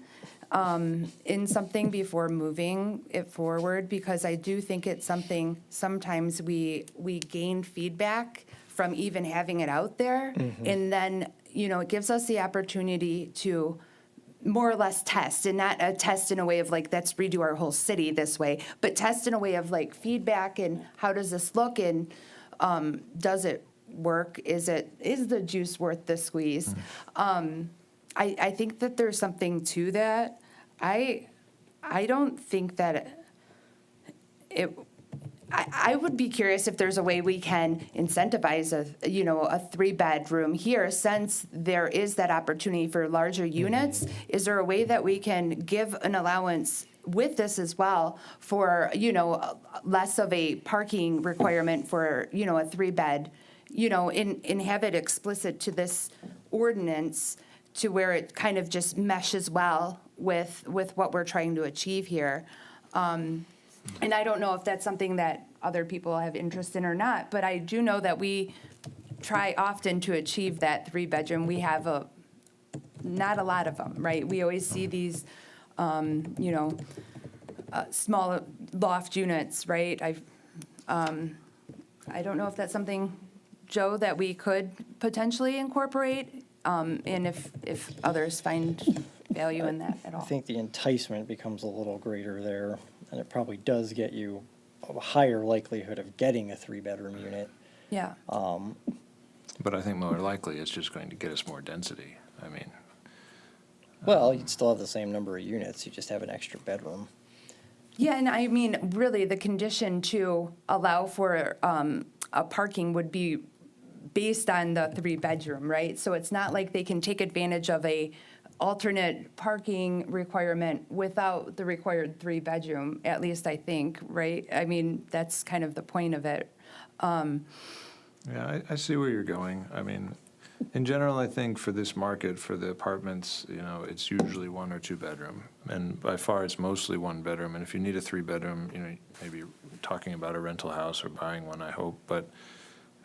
in something before moving it forward, because I do think it's something, sometimes we gain feedback from even having it out there. And then, it gives us the opportunity to more or less test, and not a test in a way of like, let's redo our whole city this way, but test in a way of like feedback and how does this look, and does it work? Is the juice worth the squeeze? I think that there's something to that. I don't think that I would be curious if there's a way we can incentivize a 3-bedroom here, since there is that opportunity for larger units. Is there a way that we can give an allowance with this as well for, less of a parking requirement for, a 3-bed, and have it explicit to this ordinance to where it kind of just meshes well with what we're trying to achieve here. And I don't know if that's something that other people have interest in or not, but I do know that we try often to achieve that 3-bedroom. We have not a lot of them, right? We always see these, small loft units, right? I don't know if that's something, Joe, that we could potentially incorporate, and if others find value in that at all. I think the enticement becomes a little greater there, and it probably does get you a higher likelihood of getting a 3-bedroom unit. Yeah. But I think more likely it's just going to get us more density. I mean, Well, you'd still have the same number of units, you just have an extra bedroom. Yeah, and I mean, really, the condition to allow for a parking would be based on the 3-bedroom, right? So it's not like they can take advantage of a alternate parking requirement without the required 3-bedroom, at least I think, right? I mean, that's kind of the point of it. yeah, I see where you're going. I mean, in general, I think for this market, for the apartments, it's usually 1 or 2 bedroom. And by far, it's mostly 1 bedroom. And if you need a 3-bedroom, maybe talking about a rental house or buying one, I hope. But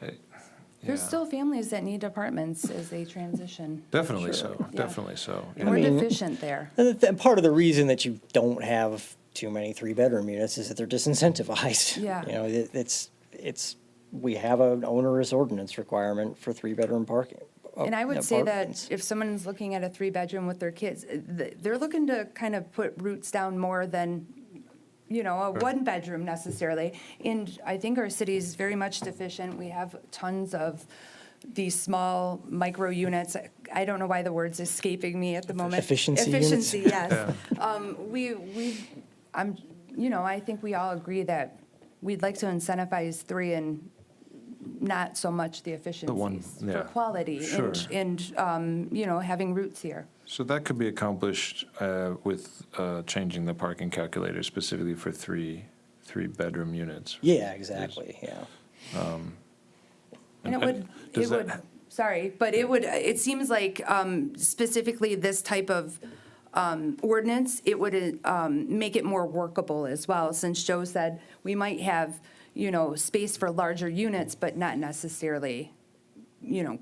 There's yeah. still families that need apartments as they transition. Definitely Sure. so, Yeah. definitely so. And we're deficient there. And part of the reason that you don't have too many 3-bedroom units is that they're disincentivized. Yeah. We have an onerous ordinance requirement for 3-bedroom parking. And I would say that apartments. if someone's looking at a 3-bedroom with their kids, they're looking to kind of put roots down more than, a 1-bedroom necessarily. And I think our city's very much deficient. We have tons of these small micro units. I don't know why the word's escaping me at the moment. Efficiency units? Efficiency, yes. I think we all agree that we'd like to incentivize 3 and not so much the efficiencies yeah. for quality Sure. and having roots here. So that could be accomplished with changing the parking calculator specifically for 3-bedroom units. Yeah, exactly, yeah. And Does that- it seems like specifically this type of ordinance, it would make it more workable as well, since Joe said we might have, space for larger units, but not necessarily,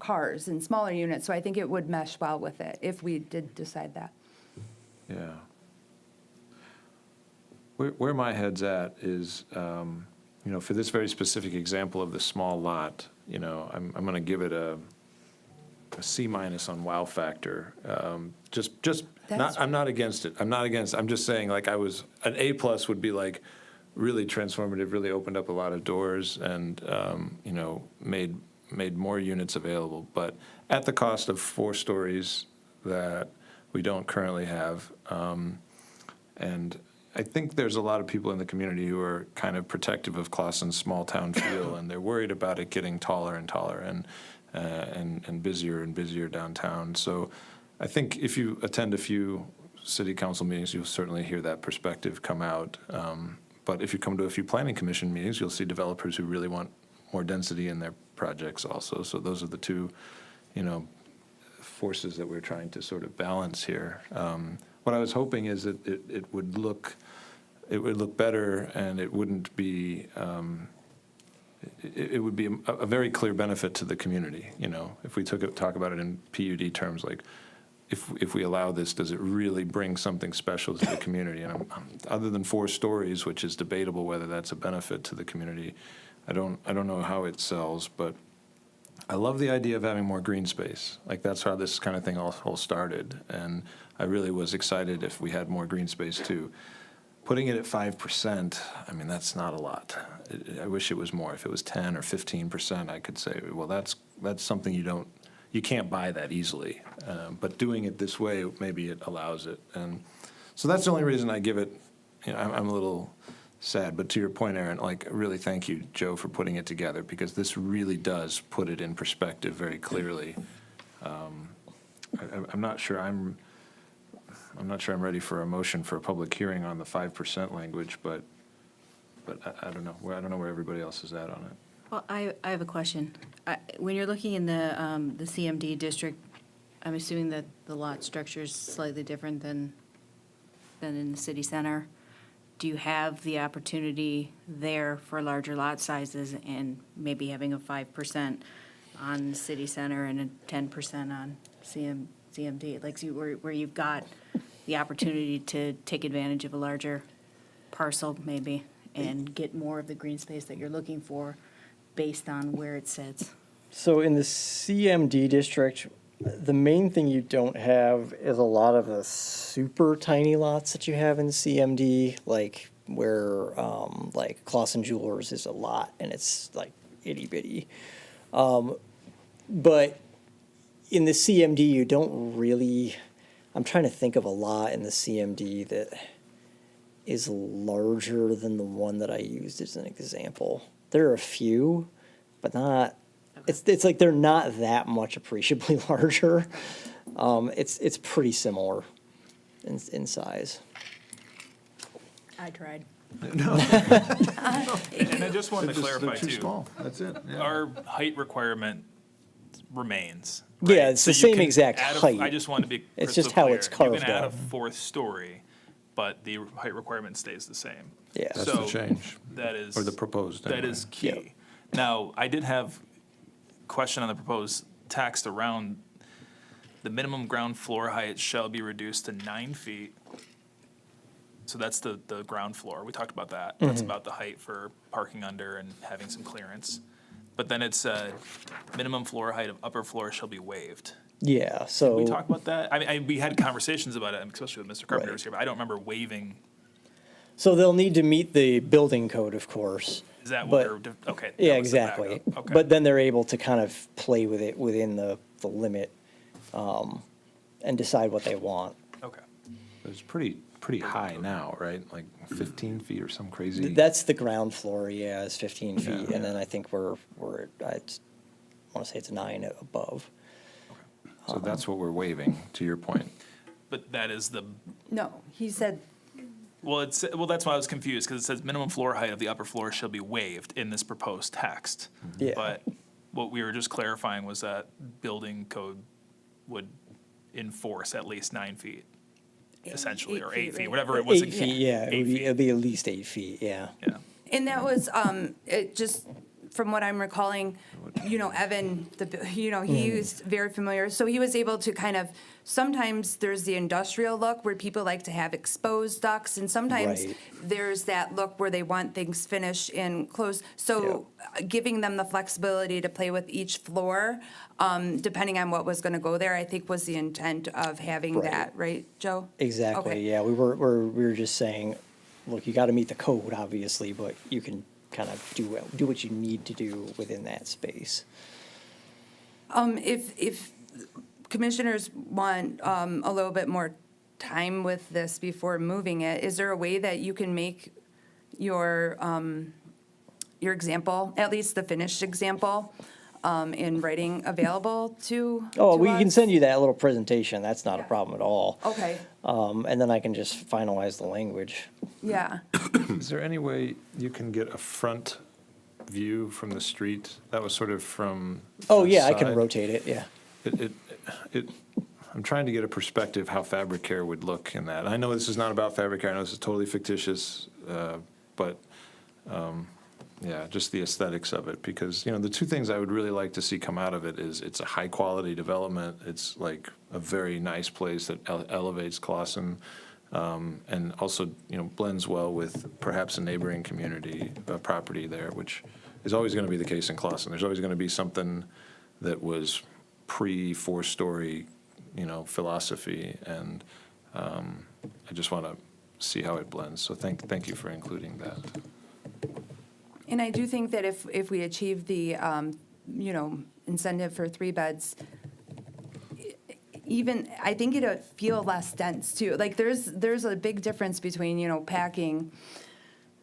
cars and smaller units. So I think it would mesh well with it if we did decide that. Yeah. Where my head's at is, for this very specific example of the small lot, I'm going to give it a C- on wow factor. I'm not against it. I'm just saying, an A+ would be like really transformative, really opened up a lot of doors and, made more units available, but at the cost of 4 stories that we don't currently have. And I think there's a lot of people in the community who are kind of protective of Clausen's small town feel, and they're worried about it getting taller and taller and busier and busier downtown. So I think if you attend a few city council meetings, you'll certainly hear that perspective come out. But if you come to a few planning commission meetings, you'll see developers who really want more density in their projects also. So those are the two, forces that we're trying to sort of balance here. What I was hoping is that it would look better, and it wouldn't be. It would be a very clear benefit to the community. If we talk about it in PUD terms, like if we allow this, does it really bring something special to the community? And other than 4 stories, which is debatable whether that's a benefit to the community, I don't know how it sells, but I love the idea of having more green space. Like that's how this kind of thing all started, and I really was excited if we had more green space too. Putting it at 5%, I mean, that's not a lot. I wish it was more. If it was 10 or 15%, I could say, well, that's something you can't buy that easily. But doing it this way, maybe it allows it. And so that's the only reason I give it. I'm a little sad, but to your point, Aaron, really thank you, Joe, for putting it together, because this really does put it in perspective very clearly. I'm not sure I'm not sure I'm ready for a motion for a public hearing on the 5% language, but I don't know. I don't know where everybody else is at on it. Well, I have a question. When you're looking in the CMD district, I'm assuming that the lot structure is slightly different than in the city center. Do you have the opportunity there for larger lot sizes and maybe having a 5% on the city center and a 10% on CMD? Like where you've got the opportunity to take advantage of a larger parcel maybe and get more of the green space that you're looking for based on where it sits? So in the CMD district, the main thing you don't have is a lot of the super tiny lots that you have in CMD, like where like Clausen Jewelers is a lot and it's like itty bitty. But in the CMD, you don't really, I'm trying to think of a lot in the CMD that is larger than the one that I used as an example. There are a few, but not, it's like they're not that much appreciably larger. It's pretty similar in size. I tried. And I just wanted to clarify Too too, small, that's it. yeah. our height requirement remains. Yeah, right? it's So the you same can exact add a- height. I just wanted to be It's crystal just how clear. it's You carved can add a out. fourth story, but the height requirement stays the same. Yeah. That's the So change, That is. or the proposed. That anyway. is key. Yep. Now, I did have question on the proposed text around the minimum ground floor height shall be reduced to 9 feet. So that's the ground floor. We talked about that. That's about the height for parking under and having some clearance. But then it said minimum floor height of upper floor shall be waived. Yeah, so. We talked about that? I mean, we had conversations about it, especially with Mr. Carpenter Right. was here, but I don't remember waiving. So they'll need to meet the building code, of course. Is that But- what they're, okay. Yeah, that was the backup. exactly. Okay. But then they're able to kind of play with it within the limit and decide what they want. Okay. It's pretty high now, right? Like 15 feet or some crazy. That's the ground floor, yeah, is 15 feet. Yeah. And then I think I want to say it's 9 above. So that's what we're waiving, to your point. But that is the No, he said, Well, that's why I was confused, because it says minimum floor height of the upper floor shall be waived in this proposed text. Yeah. But what we were just clarifying was that building code would enforce at least 9 feet, essentially, or 8 feet, right? whatever it was. 8 feet, yeah, Eight feet. it'd be at least 8 feet, yeah. Yeah. and that was, it just, from what I'm recalling, Evan, he was very familiar. So he was able to kind of, sometimes there's the industrial look where people like to have exposed ducts, and sometimes Right. there's that look where they want things finished and closed. So giving them the flexibility to play with each floor, depending on what was going to go there, I think was the intent of having Right. that, right, Joe? Exactly, Okay. yeah. We were just saying, look, you got to meet the code, obviously, but you can kind of do what you need to do within that space. If commissioners want a little bit more time with this before moving it, is there a way that you can make your example, at least the finished example, in writing available to Oh, we can us? send you that little presentation. That's not a problem at all. Okay, And then I can just finalize the language. yeah. Is there any way you can get a front view from the street? That was sort of from. Oh, the yeah, I can side. rotate it, yeah. I'm trying to get a perspective how Fabric Care would look in that. I know this is not about Fabric Care, I know this is totally fictitious, but, yeah, just the aesthetics of it, because, the two things I would really like to see come out of it is it's a high-quality development, it's like a very nice place that elevates Clausen, and also, blends well with perhaps a neighboring community, property there, which is always going to be the case in Clausen. There's always going to be something that was pre-four-story, philosophy, and I just want to see how it blends. So thank you for including that. And I do think that if we achieve the, incentive for 3 beds, even, I think it'll feel less dense too. Like there's a big difference between, packing,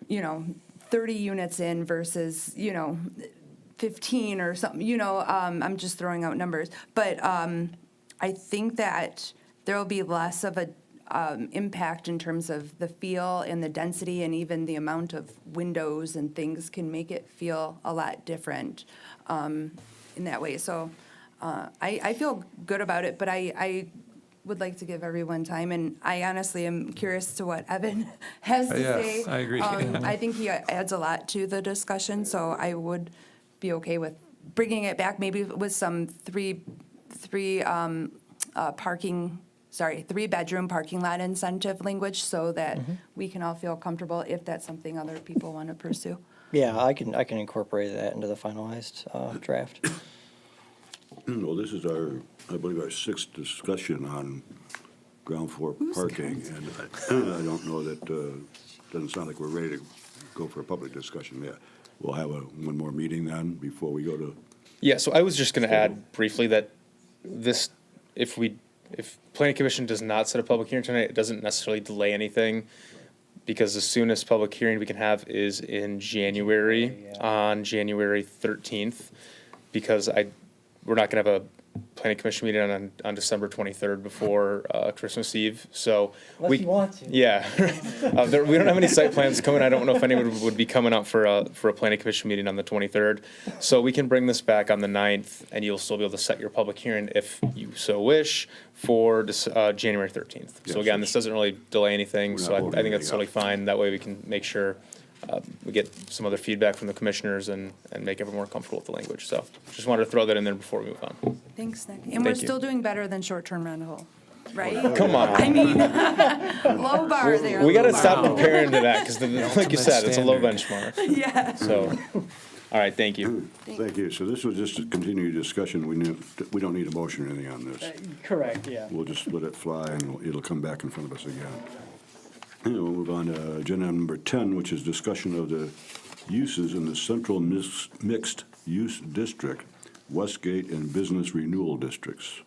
30 units in versus, 15 or something, I'm just throwing out numbers. But I think that there'll be less of impact in terms of the feel and the density, and even the amount of windows and things can make it feel a lot different in that way. So I feel good about it, but I would like to give everyone time, and I honestly am curious to what Evan has to Yeah, say. I agree. I think he adds a lot to the discussion, so I would be okay with bringing it back, maybe with some three-bedroom parking lot incentive language, so that we can all feel comfortable if that's something other people want to pursue. Yeah, I can incorporate that into the finalized draft. Well, this is I believe, our sixth discussion on ground floor parking, and I don't know that, doesn't sound like we're ready to go for a public discussion yet. We'll have one more meeting then before we go to, Yeah, so I was just gonna add briefly that this, if planning commission does not set a public hearing tonight, it doesn't necessarily delay anything, because the soonest public hearing we can have is in January, on January 13th, because we're not gonna have a planning commission meeting on December 23rd before Christmas Eve, so. Unless you want to. Yeah. We don't have any site plans coming. I don't know if anyone would be coming up for a planning commission meeting on the 23rd. So we can bring this back on the 9th, and you'll still be able to set your public hearing if you so wish for January 13th. So Yes, again, this doesn't really delay anything, We're not so I holding think that's anything totally up. fine. That way we can make sure we get some other feedback from the commissioners and make everyone more comfortable with the language. So just wanted to throw that in there before we move on. Thanks, Nick. And we're Thank you. still doing better than short-term rental, right? Come on. I mean, low bar there. We gotta low stop bar. comparing to that, because like you said, it's a low standard. benchmark. Yeah. So, all right, thank you. thank you. So this was just a continued discussion. We don't need a motion or anything on this. Correct, yeah. We'll just let it fly, and it'll come back in front of us again. And we'll move on to agenda number 10, which is discussion of the uses in the Central Mixed Use District, Westgate, and Business Renewal Districts.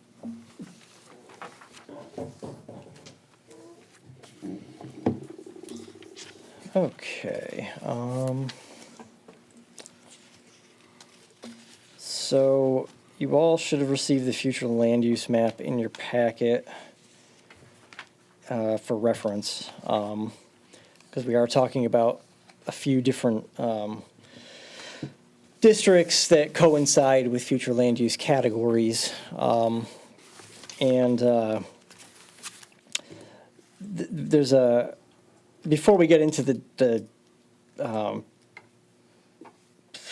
Okay. So you all should have received the future land use map in your packet for reference, because we are talking about a few different districts that coincide with future land use categories. There's a, before we get into the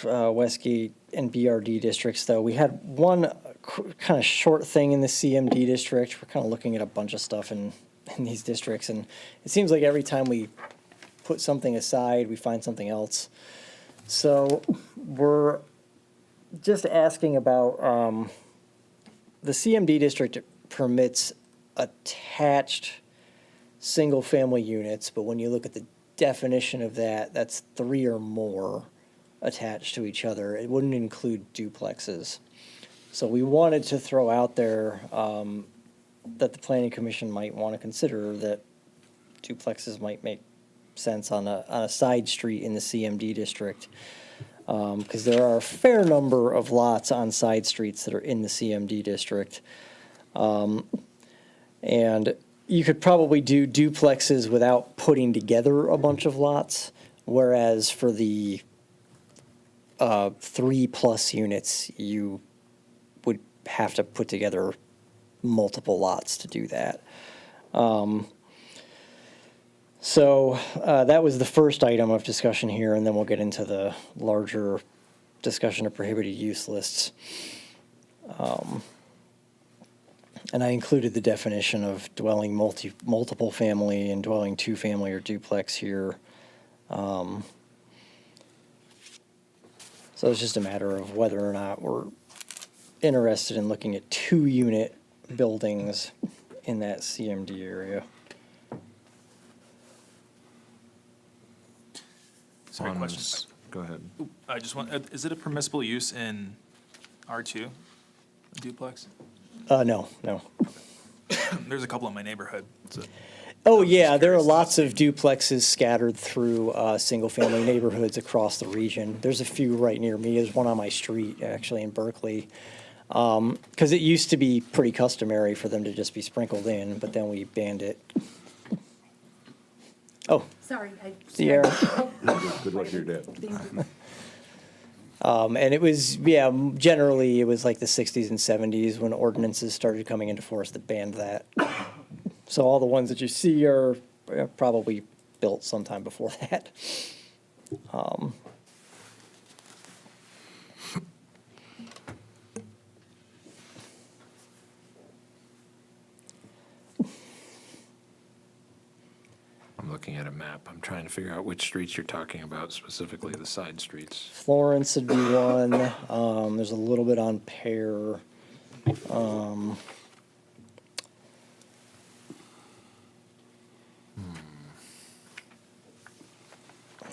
Westgate and BRD districts, though, we had one kind of short thing in the CMD district. We're kind of looking at a bunch of stuff in these districts, and it seems like every time we put something aside, we find something else. So we're just asking about, the CMD district permits attached single-family units, but when you look at the definition of that, that's 3 or more attached to each other. It wouldn't include duplexes. So we wanted to throw out there that the planning commission might want to consider that duplexes might make sense on a side street in the CMD district, because there are a fair number of lots on side streets that are in the CMD district. And you could probably do duplexes without putting together a bunch of lots, whereas for the 3+ units, you would have to put together multiple lots to do that. So that was the first item of discussion here, and then we'll get into the larger discussion of prohibited use lists. And I included the definition of dwelling multiple family and dwelling 2-family or duplex here. So it's just a matter of whether or not we're interested in looking at 2-unit buildings in that CMD area. Sorry, On question. this- Go ahead. I just want, is it a permissible use in R2, duplex? No. There's a couple in my neighborhood. So Oh, I'm just yeah, there are curious. lots of duplexes scattered through single-family neighborhoods across the region. There's a few right near me. There's one on my street, actually, in Berkeley. Because it used to be pretty customary for them to just be sprinkled in, but then we banned it Oh, Sorry. Sierra. Good luck to your dad. Thank you. And it was, yeah, generally it was like the 60s and 70s when ordinances started coming into force that banned that. So all the ones that you see are probably built sometime before that. I'm looking at a map. I'm trying to figure out which streets you're talking about, specifically the side streets. Florence would be one. There's a little bit on Pear.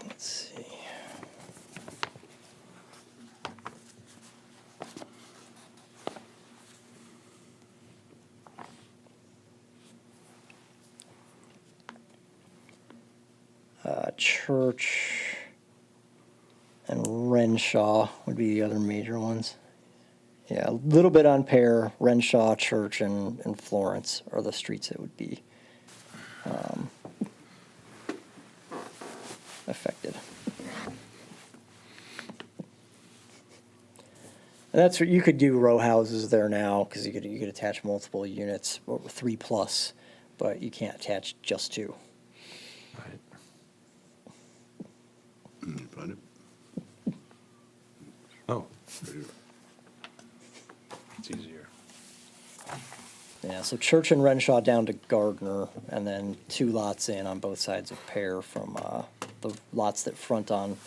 Let's see. Church and Renshaw would be the other major ones. Yeah, a little bit on Pear, Renshaw, Church, and Florence are the streets that would be affected. And that's what you could do row houses there now because you could attach multiple units, or 3+, but you can't attach just 2. Right. You find it? Oh, Right here. it's easier. Yeah, so Church and Renshaw down to Gardner, and then 2 lots in on both sides of Pear from the lots that front on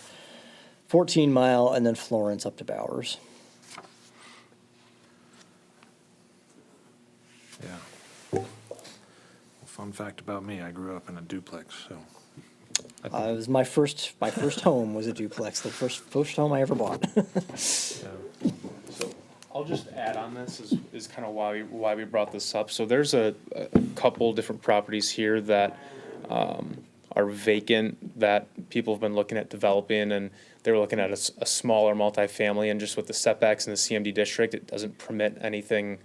14 Mile, and then Florence up to Bowers. Yeah. Well, fun fact about me, I grew up in a duplex, so. It was my first home was a duplex, the first home I ever bought. So I'll just add on this is kind of why we brought this up. So there's a couple different properties here that are vacant that people have been looking at developing, and they were looking at a smaller multifamily, and just with the setbacks in the CMD district, it doesn't permit anything.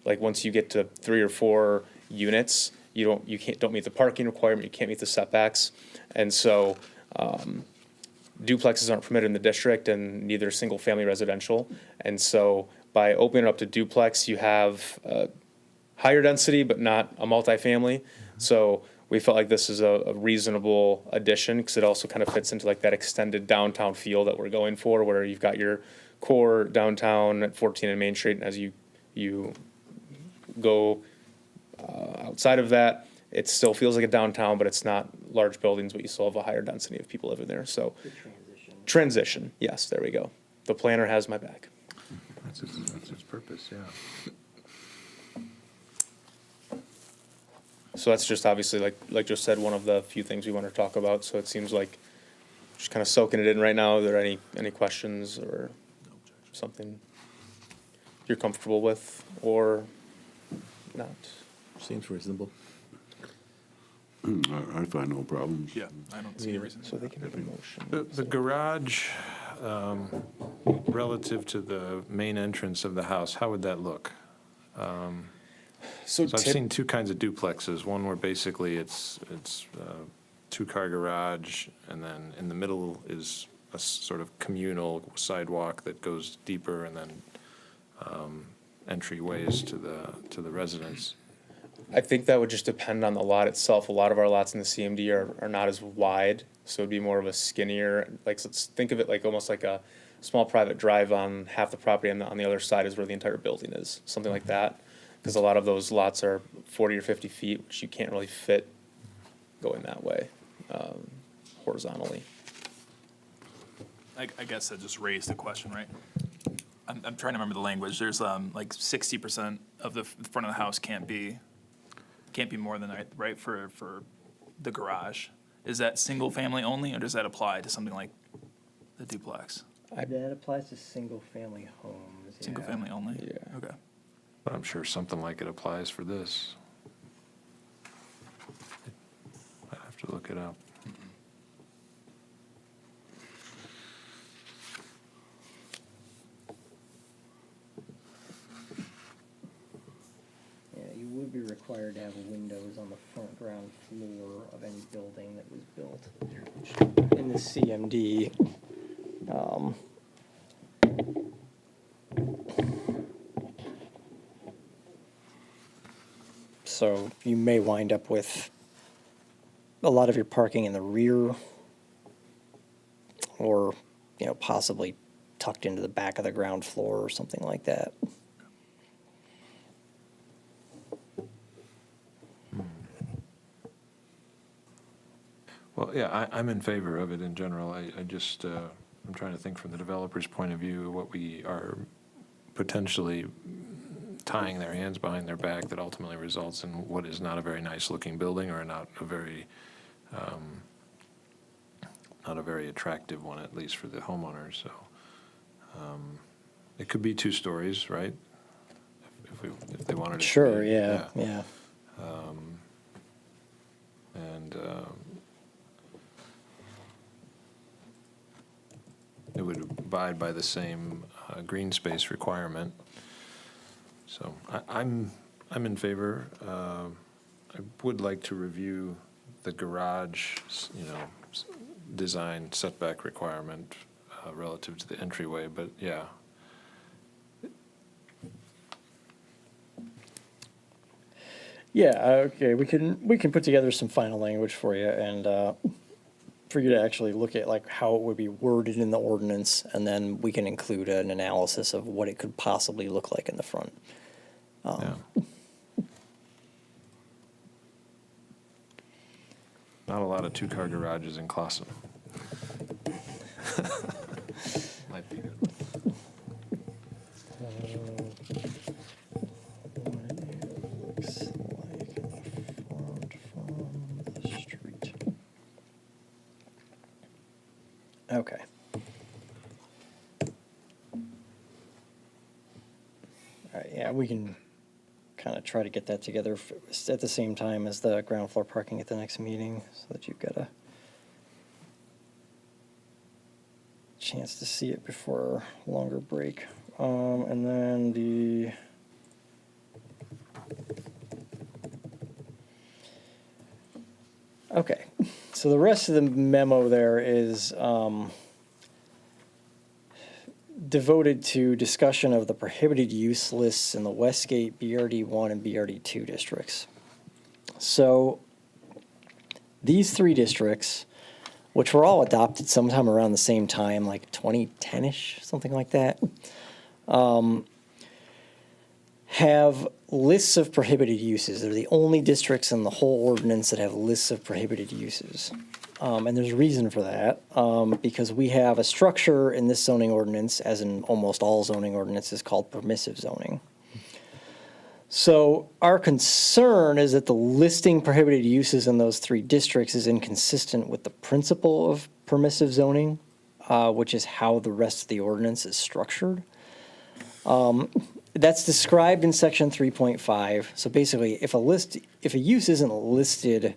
Like once you get to 3 or 4 units, you don't meet the parking requirement, you can't meet the setbacks, and so duplexes aren't permitted in the district, and neither single-family residential. And so by opening it up to duplex, you have higher density, but not a multifamily. So we felt like this is a reasonable addition, because it also kind of fits into like that extended downtown feel that we're going for, where you've got your core downtown at 14 and Main Street, and as you go outside of that, it still feels like a downtown, but it's not large buildings, but you still have a higher density of people living there. So transition, yes, there we go. The planner has my back. That's its purpose, yeah. So that's just obviously, like Joe said, one of the few things we want to talk about. So it seems like just kind of soaking it in right now. Are there any questions or something you're comfortable with or not? Seems reasonable. I find no problems. Yeah, I don't see a reason. So they can have a motion. The garage, relative to the main entrance of the house, how would that look? So So I've seen 2 kinds of duplexes. One where basically it's 2-car garage, and then in the middle is a sort of communal sidewalk that goes deeper, and then entryways to the residence. I think that would just depend on the lot itself. A lot of our lots in the CMD are not as wide, so it'd be more of a skinnier, like, so let's think of it like almost like a small private drive on half the property, and on the other side is where the entire building is, something like that. Because a lot of those lots are 40 or 50 feet, which you can't really fit going that way horizontally. I guess that just raised the question, right? I'm trying to remember the language. There's like 60% of the front of the house can't be more than that, right, for the garage. Is that single family only, or does that apply to something like the duplex? That applies to single-family homes. Single family only? Yeah. Okay. But I'm sure something like it applies for this. I'd have to look it up. Yeah, you would be required to have windows on the front ground floor of any building that was built in the CMD. So you may wind up with a lot of your parking in the rear, or, possibly tucked into the back of the ground floor or something like that. Well, yeah, I'm in favor of it in general. I just, I'm trying to think from the developer's point of view, what we are potentially tying their hands behind their back that ultimately results in what is not a very nice-looking building, or not a very attractive one, at least for the homeowner. So it could be 2 stories, right? If they wanted it to Sure, be, yeah. And it would abide by the same green space requirement. So I'm in favor. I would like to review the garage, design setback requirement relative to the entryway, but yeah. Yeah, okay, we can put together some final language for you, and for you to actually look at like how it would be worded in the ordinance, and then we can include an analysis of what it could possibly look like in the front. Yeah. Not a lot of 2-car garages in Clausen. Might be good. Looks like in the front from the street. Okay. All right, yeah, we can kind of try to get that together at the same time as the ground floor parking at the next meeting, so that you've got a chance to see it before a longer break. And then okay, so the rest of the memo there is devoted to discussion of the prohibited use lists in the Westgate BRD1 and BRD2 districts. So these 3 districts, which were all adopted sometime around the same time, like 2010-ish, something like that, have lists of prohibited uses. They're the only districts in the whole ordinance that have lists of prohibited uses. And there's a reason for that, because we have a structure in this zoning ordinance, as in almost all zoning ordinances, called permissive zoning. So our concern is that the listing prohibited uses in those 3 districts is inconsistent with the principle of permissive zoning, which is how the rest of the ordinance is structured. That's described in section 3.5. So basically, if a use isn't listed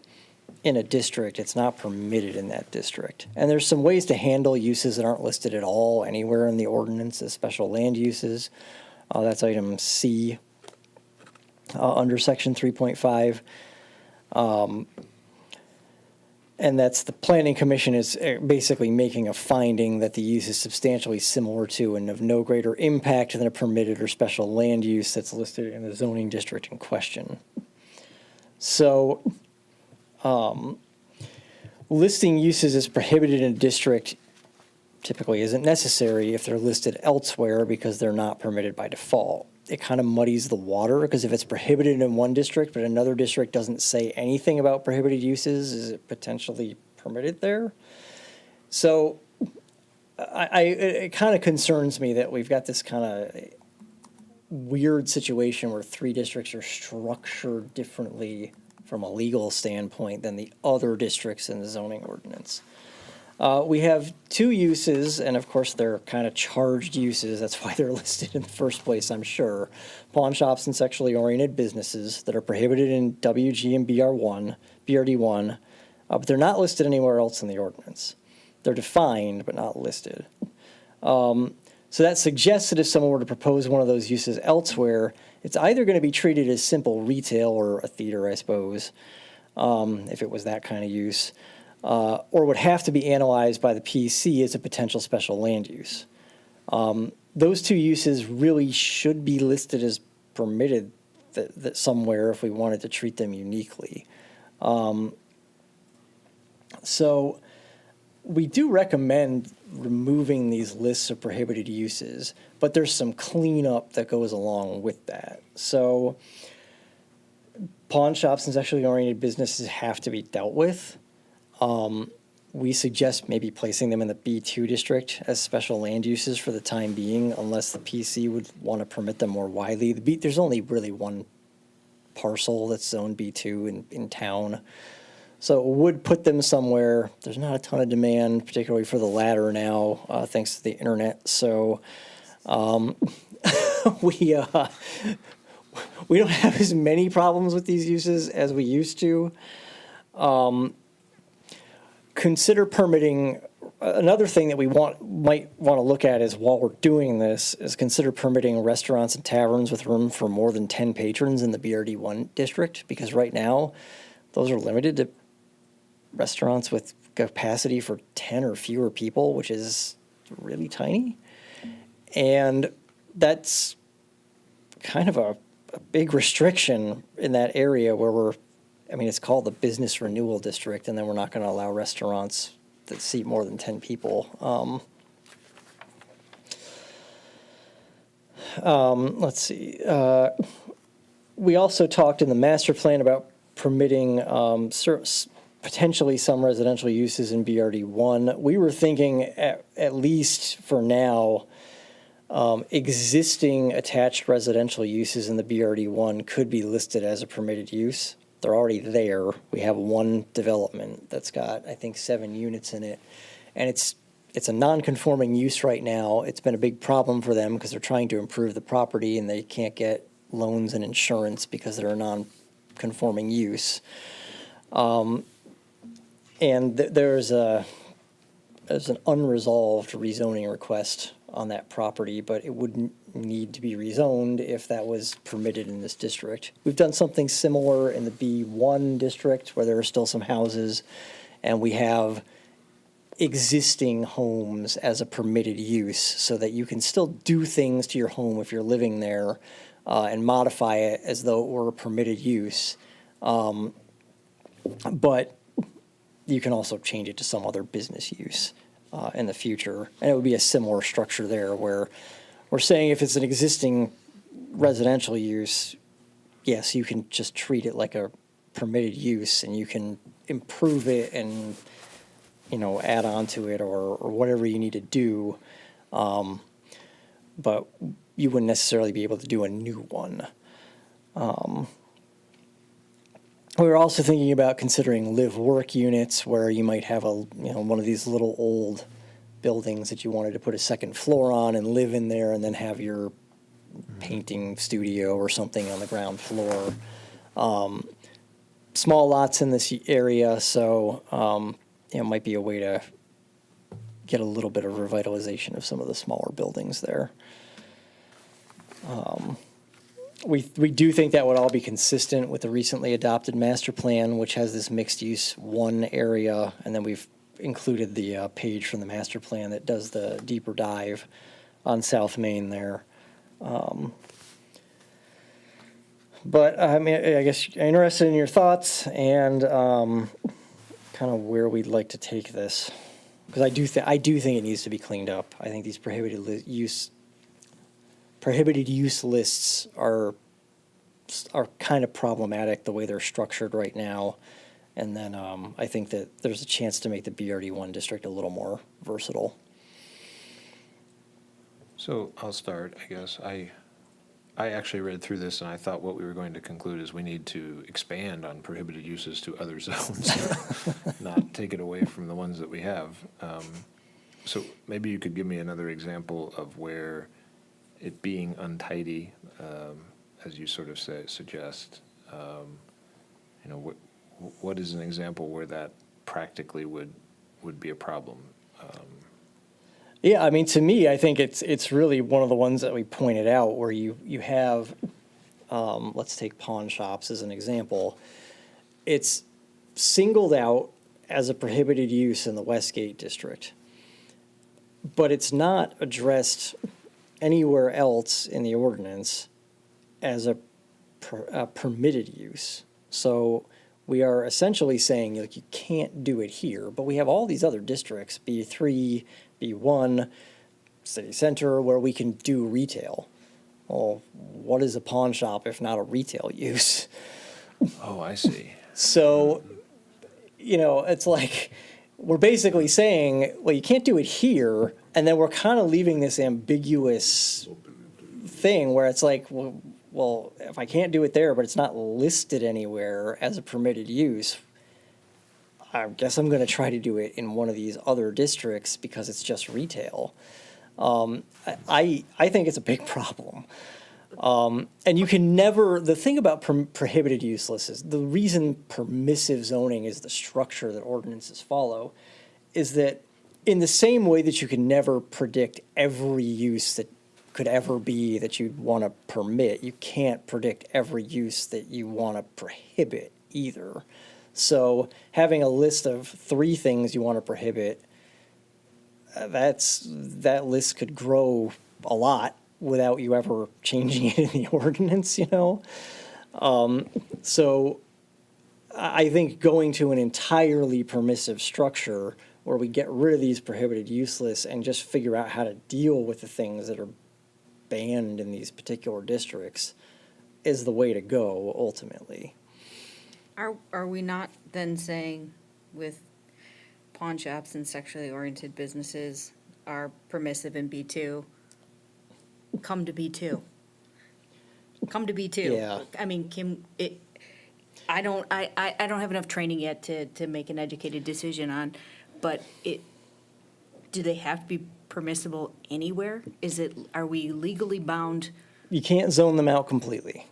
in a district, it's not permitted in that district. And there's some ways to handle uses that aren't listed at all anywhere in the ordinance as special land uses. That's item C under section 3.5. And that's the planning commission is basically making a finding that the use is substantially similar to and of no greater impact than a permitted or special land use that's listed in the zoning district in question. So listing uses as prohibited in a district typically isn't necessary if they're listed elsewhere because they're not permitted by default. It kind of muddies the water, because if it's prohibited in one district but another district doesn't say anything about prohibited uses, is it potentially permitted there? So it kind of concerns me that we've got this kind of weird situation where 3 districts are structured differently from a legal standpoint than the other districts in the zoning ordinance. We have 2 uses, and of course they're kind of charged uses. That's why they're listed in the first place, I'm sure. Pawn shops and sexually oriented businesses that are prohibited in WG and BRD1, but they're not listed anywhere else in the ordinance. They're defined, but not listed. So that suggests that if someone were to propose one of those uses elsewhere, it's either going to be treated as simple retail or a theater, I suppose, if it was that kind of use, or would have to be analyzed by the PC as a potential special land use. Those two uses really should be listed as permitted that somewhere if we wanted to treat them uniquely. So we do recommend removing these lists of prohibited uses, but there's some cleanup that goes along with that. So pawn shops and sexually oriented businesses have to be dealt with. We suggest maybe placing them in the B2 district as special land uses for the time being, unless the PC would want to permit them more widely. There's only really one parcel that's zoned B2 in town. So it would put them somewhere. There's not a ton of demand, particularly for the latter now, thanks to the internet. So we don't have as many problems with these uses as we used to. Consider permitting. Another thing that we might want to look at is while we're doing this is consider permitting restaurants and taverns with room for more than 10 patrons in the BRD1 district, because right now those are limited to restaurants with capacity for 10 or fewer people, which is really tiny. And that's kind of a big restriction in that area where it's called the business renewal district, and then we're not going to allow restaurants that seat more than 10 people. Let's see. We also talked in the master plan about permitting potentially some residential uses in BRD1. We were thinking, at least for now, existing attached residential uses in the BRD1 could be listed as a permitted use. They're already there. We have one development that's got, I think, 7 units in it. And it's a non-conforming use right now. It's been a big problem for them because they're trying to improve the property and they can't get loans and insurance because they're a non-conforming use. And there's an unresolved rezoning request on that property, but it wouldn't need to be rezoned if that was permitted in this district. We've done something similar in the B1 district where there are still some houses, and we have existing homes as a permitted use so that you can still do things to your home if you're living there and modify it as though it were a permitted use. But you can also change it to some other business use in the future. And it would be a similar structure there where we're saying if it's an existing residential use, yes, you can just treat it like a permitted use and you can improve it and, add on to it or whatever you need to do. But you wouldn't necessarily be able to do a new one. We were also thinking about considering live-work units where you might have one of these little old buildings that you wanted to put a second floor on and live in there and then have your painting studio or something on the ground floor. Small lots in this area, so it might be a way to get a little bit of revitalization of some of the smaller buildings there. We do think that would all be consistent with the recently adopted master plan, which has this mixed-use 1 area, and then we've included the page from the master plan that does the deeper dive on South Main there. But I guess I'm interested in your thoughts and kind of where we'd like to take this, because I do think it needs to be cleaned up. I think these prohibited use lists are kind of problematic the way they're structured right now. And then I think that there's a chance to make the BRD1 district a little more versatile. So I'll start, I guess. I actually read through this and I thought what we were going to conclude is we need to expand on prohibited uses to other zones, not take it away from the ones that we have. So maybe you could give me another example of where it being untidy, as you sort of suggest, what is an example where that practically would be a problem? Yeah, to me, I think it's really one of the ones that we pointed out where you have, let's take pawn shops as an example. It's singled out as a prohibited use in the Westgate district, but it's not addressed anywhere else in the ordinance as a permitted use. So we are essentially saying, like, you can't do it here, but we have all these other districts, B3, B1, city center, where we can do retail. Well, what is a pawn shop if not a retail use? Oh, I see. So, it's like, we're basically saying, well, you can't do it here, and then we're kind of leaving this ambiguous thing where it's like, well, if I can't do it there, but it's not listed anywhere as a permitted use, I guess I'm going to try to do it in one of these other districts because it's just retail. I think it's a big problem. And you can never, the thing about prohibited use lists is the reason permissive zoning is the structure that ordinances follow is that in the same way that you can never predict every use that could ever be that you'd want to permit, you can't predict every use that you want to prohibit either. So having a list of 3 things you want to prohibit, that list could grow a lot without you ever changing it in the ordinance, So I think going to an entirely permissive structure where we get rid of these prohibited use lists and just figure out how to deal with the things that are banned in these particular districts is the way to go ultimately. Are we not then saying with pawn shops and sexually oriented businesses are permissive in B2? Come to B2. Come to B2. Yeah. I mean, I don't have enough training yet to make an educated decision on, but do they have to be permissible anywhere? Are we legally bound? You can't zone them out completely.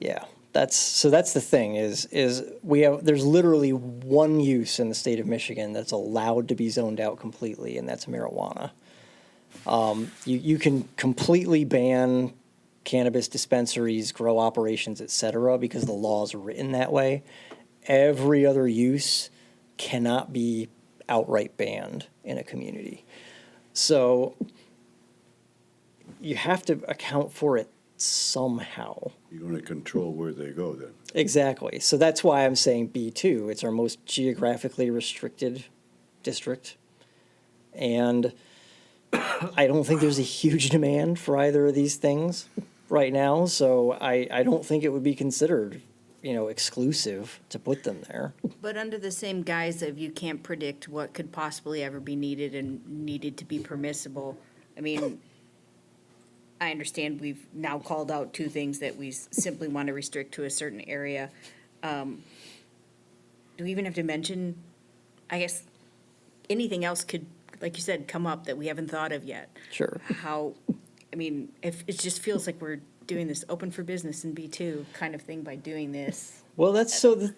Yeah, that's the thing is there's literally one use in the state of Michigan that's allowed to be zoned out completely, and that's marijuana. You can completely ban cannabis dispensaries, grow operations, et cetera, because the laws are written that way. Every other use cannot be outright banned in a community. So you have to account for it somehow. You're going to control where they go then. Exactly. So that's why I'm saying B2. It's our most geographically restricted district. And I don't think there's a huge demand for either of these things right now. So I don't think it would be considered, exclusive to put them there. But under the same guise of you can't predict what could possibly ever be needed and needed to be permissible, I mean, I understand we've now called out 2 things that we simply want to restrict to a certain area. Do we even have to mention, I guess, anything else could, like you said, come up that we haven't thought of yet? Sure. If it just feels like we're doing this open for business in B2 kind of thing by doing this. Well,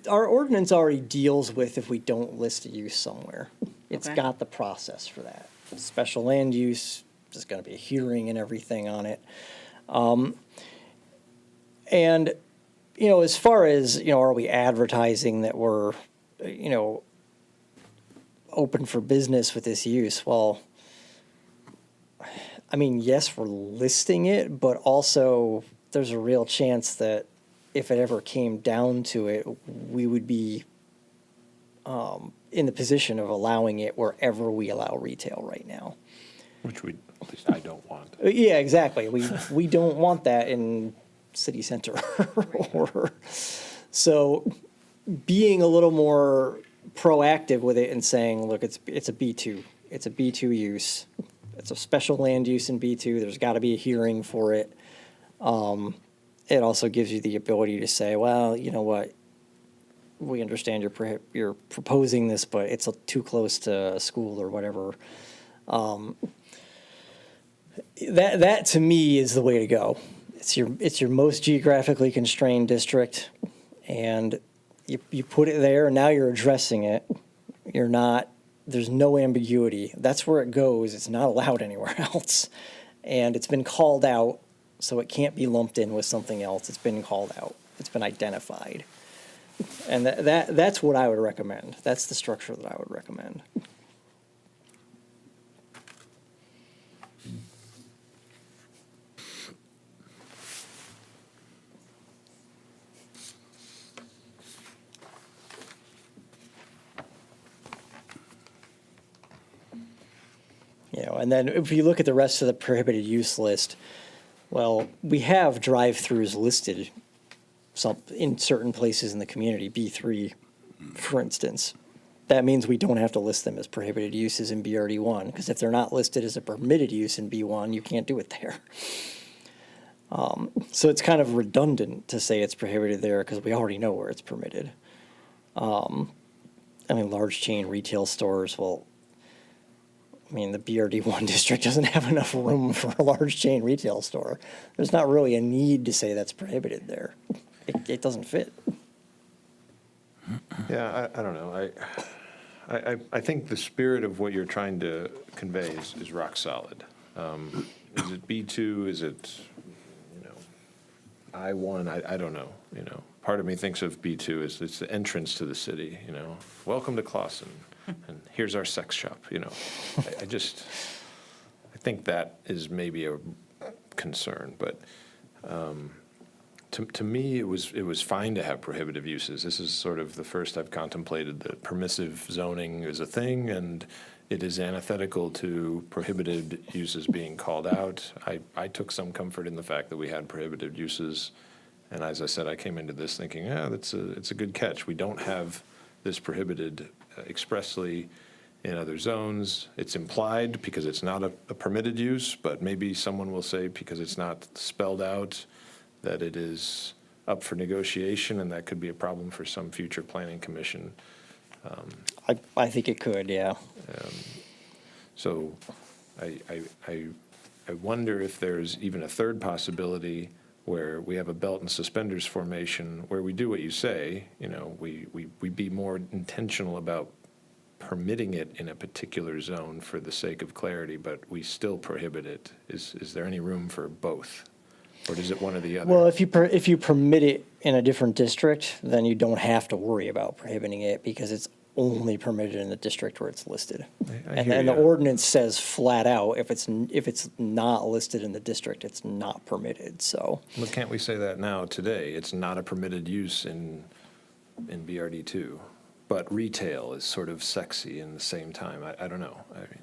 our ordinance already deals with if we don't list a use somewhere. It's Okay. got the process for that. Special land use, there's going to be a hearing and everything on it. And, as far as, are we advertising that we're, open for business with this use? Well, yes, we're listing it, but also there's a real chance that if it ever came down to it, we would be in the position of allowing it wherever we allow retail right now. Which at least I don't want. Yeah, exactly. We don't want that in city center. So being a little more proactive with it and saying, look, it's a B2. It's a B2 use. It's a special land use in B2. There's got to be a hearing for it. It also gives you the ability to say, well, you know what? We understand you're proposing this, but it's too close to a school or whatever. That to me is the way to go. It's your most geographically constrained district, and you put it there, and now you're addressing it. There's no ambiguity. That's where it goes. It's not allowed anywhere else. And it's been called out, so it can't be lumped in with something else. It's been called out. It's been identified. And that's what I would recommend. That's the structure that I would recommend. You know, and then if you look at the rest of the prohibited use list, well, we have drive-throughs listed in certain places in the community, B3, for instance. That means we don't have to list them as prohibited uses in BRD1, because if they're not listed as a permitted use in B1, you can't do it there. So it's kind of redundant to say it's prohibited there, because we already know where it's permitted. I mean, large chain retail stores, well, I mean, the BRD1 district doesn't have enough room for a large chain retail store. There's not really a need to say that's prohibited there. It doesn't fit. Yeah, I don't know. I think the spirit of what you're trying to convey is rock solid. Is it B2? Is it, I1? I don't know, Part of me thinks of B2 as it's the entrance to the city, Welcome to Clawson, and here's our sex shop, I think that is maybe a concern, but to me, it was fine to have prohibitive uses. This is sort of the first I've contemplated that permissive zoning is a thing, and it is antithetical to prohibited uses being called out. I took some comfort in the fact that we had prohibited uses, and as I said, I came into this thinking, it's a good catch. We don't have this prohibited expressly in other zones. It's implied because it's not a permitted use, but maybe someone will say because it's not spelled out that it is up for negotiation, and that could be a problem for some future planning commission. I think it could, yeah. So I wonder if there's even a third possibility where we have a belt and suspenders formation where we do what you say, we be more intentional about permitting it in a particular zone for the sake of clarity, but we still prohibit it. Is there any room for both? Or is it one or the other? Well, if you permit it in a different district, then you don't have to worry about prohibiting it because it's only permitted in the district where it's listed. And hear then the ya. ordinance says flat out, if it's not listed in the district, it's not permitted, so. Well, can't we say that now, today? It's not a permitted use in BRD2, but retail is sort of sexy in the same time. I don't know. I mean,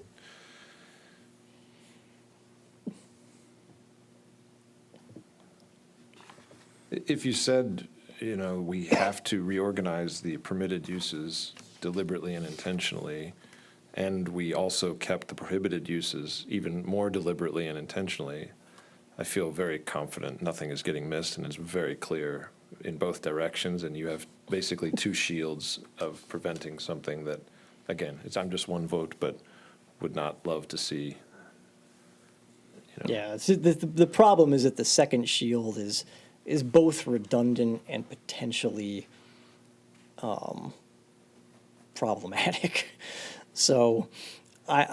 if you said, we have to reorganize the permitted uses deliberately and intentionally, and we also kept the prohibited uses even more deliberately and intentionally, I feel very confident nothing is getting missed and it's very clear in both directions, and you have basically two shields of preventing something that, again, I'm just one vote, but would not love to see. Yeah, the problem is that the second shield is both redundant and potentially problematic. So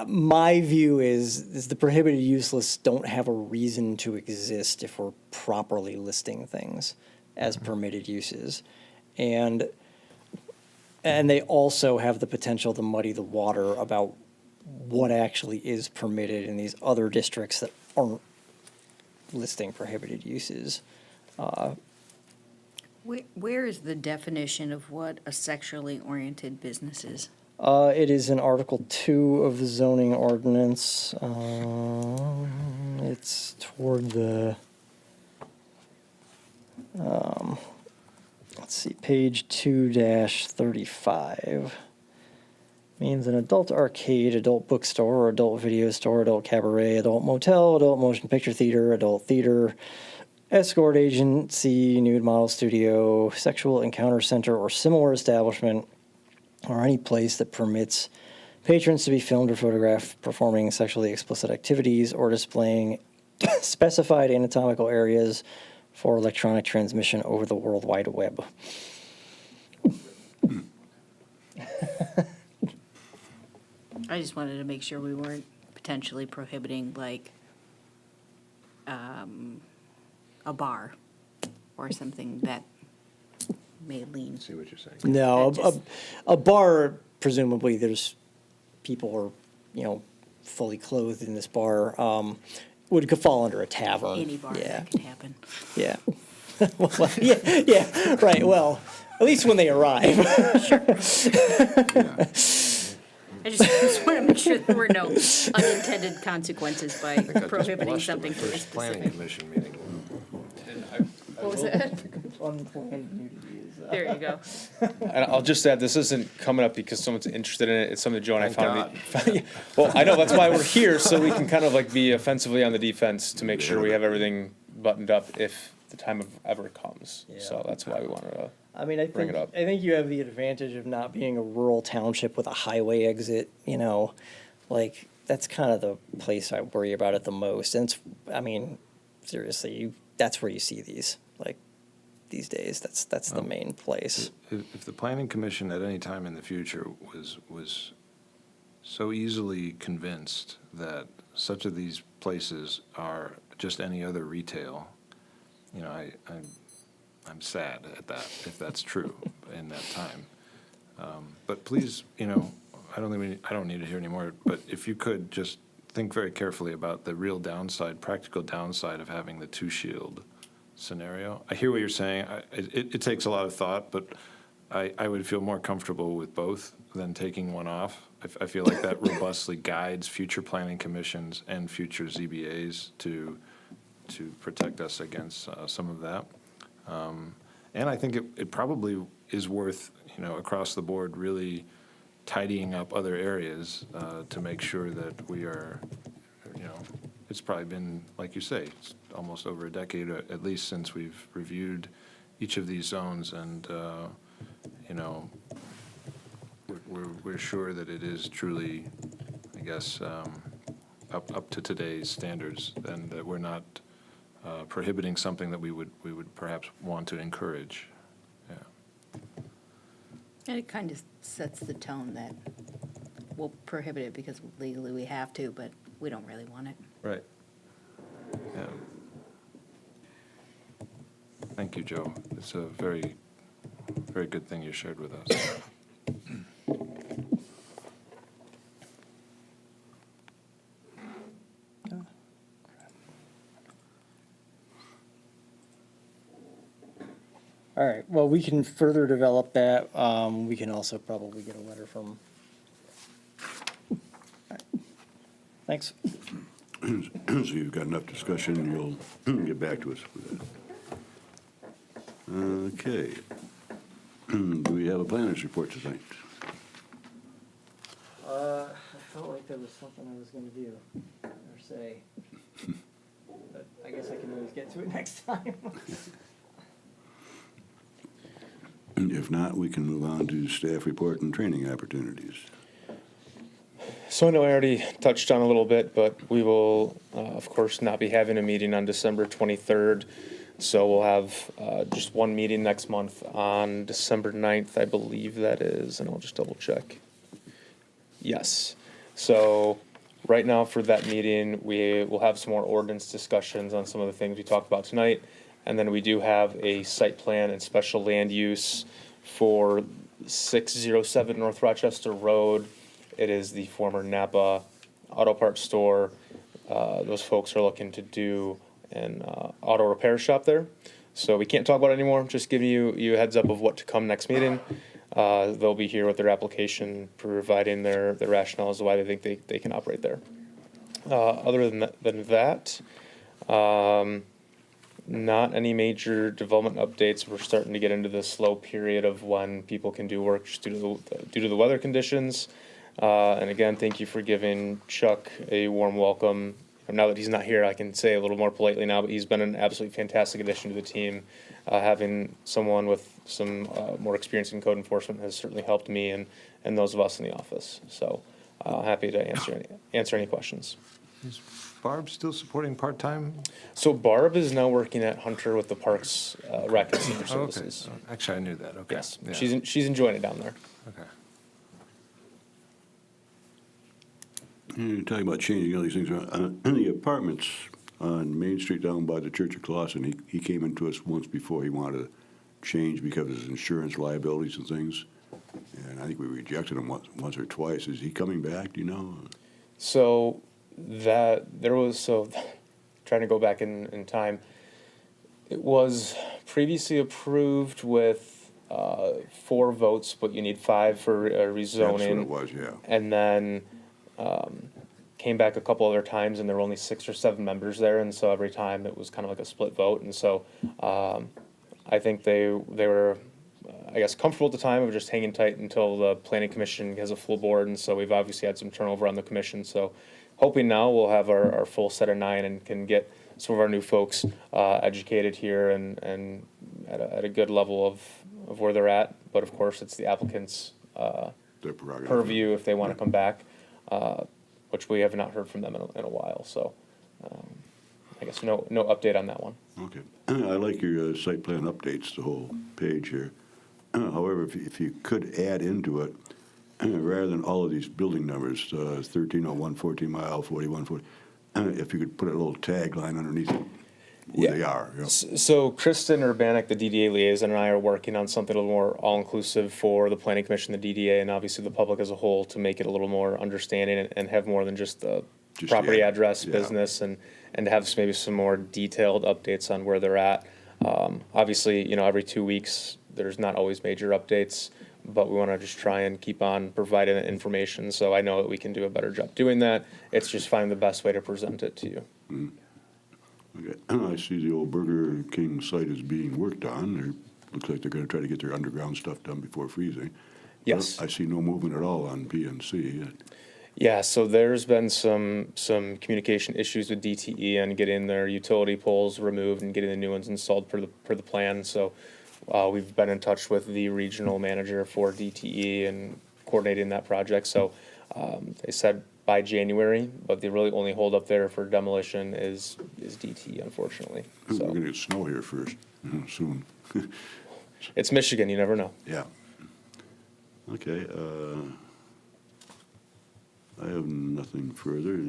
my view is the prohibited use lists don't have a reason to exist if we're properly listing things as permitted uses. And they also have the potential to muddy the water about what actually is permitted in these other districts that aren't listing prohibited uses. Where is the definition of what a sexually oriented business is? It is in Article 2 of the zoning ordinance. It's toward the, let's see, page 2-35. Means an adult arcade, adult bookstore, adult video store, adult cabaret, adult motel, adult motion picture theater, adult theater, escort agency, nude model studio, sexual encounter center, or similar establishment, or any place that permits patrons to be filmed or photographed performing sexually explicit activities or displaying specified anatomical areas for electronic transmission over the World Wide Web. I just wanted to make sure we weren't potentially prohibiting like a bar or something that may lean. See what you're saying. No, That just- a bar, presumably, there's people are, fully clothed in this bar, could fall under a tavern. Any bar, Yeah, that can happen. yeah. Well, yeah, right, well, at least when they arrive. I just want to make sure there were no unintended consequences by prohibiting something for a First planning specific. commission meeting. What was that? There you go. And I'll just add, this isn't coming up because someone's interested in it. It's something Joe and I Thank found. Well, I know, that's why we're here, so we can kind of like be offensively on the defense to make sure we have everything buttoned up if the time of ever comes. So Yeah. that's why we wanted to. I mean, Bring it up. I think you have the advantage of not being a rural township with a highway exit, like, that's kind of the place I worry about it the most. And seriously, that's where you see these, like, these days. That's the main place. If the planning commission at any time in the future was so easily convinced that such of these places are just any other retail, I'm sad at that, if that's true in that time. But please, I don't need to hear anymore, but if you could just think very carefully about the real downside, practical downside of having the two-shield scenario. I hear what you're saying. It takes a lot of thought, but I would feel more comfortable with both than taking one off. I feel like that robustly guides future planning commissions and future ZBAs to protect us against some of that. And I think it probably is worth, across the board, really tidying up other areas to make sure that we are, it's probably been, like you say, it's almost over a decade at least since we've reviewed each of these zones, and we're sure that it is truly, I guess, up to today's standards, and that we're not prohibiting something that we would perhaps want to encourage. Yeah. And it kind of sets the tone that we'll prohibit it because legally we have to, but we don't really want it. Right. Yeah. Thank you, Joe. It's a very, very good thing you shared with us. All right, well, we can further develop that. We can also probably get a letter from. All right. Thanks. So you've got enough discussion, you'll get back to us with that. Okay. Do we have a planners report tonight? I felt like there was something I was gonna do or say, but I guess I can always get to it next time. If not, we can move on to staff report and training opportunities. So I know I already touched on a little bit, but we will, of course, not be having a meeting on December 23rd. So we'll have just one meeting next month on December 9th, I believe that is, and I'll just double check. Yes. So right now for that meeting, we will have some more ordinance discussions on some of the things we talked about tonight. And then we do have a site plan and special land use for 607 North Rochester Road. It is the former Napa Auto Parts store. Those folks are looking to do an auto repair shop there. So we can't talk about it anymore. Just giving you a heads up of what to come next meeting. They'll be here with their application, providing their rationale as to why they think they can operate there. Other than that, not any major development updates. We're starting to get into the slow period of when people can do work just due to the weather conditions. And again, thank you for giving Chuck a warm welcome. Now that he's not here, I can say a little more politely now, but he's been an absolutely fantastic addition to the team. Having someone with some more experience in code enforcement has certainly helped me and those of us in the office. So happy to answer any questions. Is Barb still supporting part-time? So Barb is now working at Hunter with the Parks Rec and Senior Oh, okay. Services. Actually, I knew that. Okay. Yes, Yeah. she's enjoying it down there. Okay. You're talking about changing all these things around. The apartments on Main Street down by the Church of Clausen, he came into us once before. He wanted to changed because of his insurance liabilities and things. And I think we rejected him once or twice. Is he coming back, do you know? So trying to go back in time, it was previously approved with 4 votes, but you need 5 for rezoning. That's what it was, yeah. And then came back a couple other times, and there were only 6 or 7 members there, and so every time it was kind of like a split vote. And so I think they were, I guess, comfortable at the time of just hanging tight until the planning commission has a full board. And so we've obviously had some turnover on the commission. So hoping now we'll have our full set of 9 and can get some of our new folks educated here and at a good level of where they're at. But of course, it's the applicant's Their prerogative. purview if they want to come back, which we have not heard from them in a while. So I guess no update on that one. Okay. I like your site plan updates, the whole page here. However, if you could add into it, rather than all of these building numbers, 1301, 14 Mile, 4140, if you could put a little tagline underneath it, who they are. You know. So Kristen Urbanek, the DDA liaison, and I are working on something a little more all-inclusive for the planning commission, the DDA, and obviously the public as a whole to make it a little more understanding and have more than just the property the address, yeah. business, and to have maybe some more detailed updates on where they're at. Obviously, every 2 weeks, there's not always major updates, but we want to just try and keep on providing that information. So I know that we can do a better job doing that. It's just finding the best way to present it to you. Okay. I see the old Burger King site is being worked on. Looks like they're going to try to get their underground stuff done before freezing. Yes. I see no movement at all on PNC. Yeah, so there's been some communication issues with DTE on getting their utility poles removed and getting the new ones installed per the plan. So we've been in touch with the regional manager for DTE and coordinating that project. So they said by January, but the really only hold up there for demolition is DTE, unfortunately. We're So going to get snow here first, soon. it's Michigan, you never know. Yeah. Okay. I have nothing further.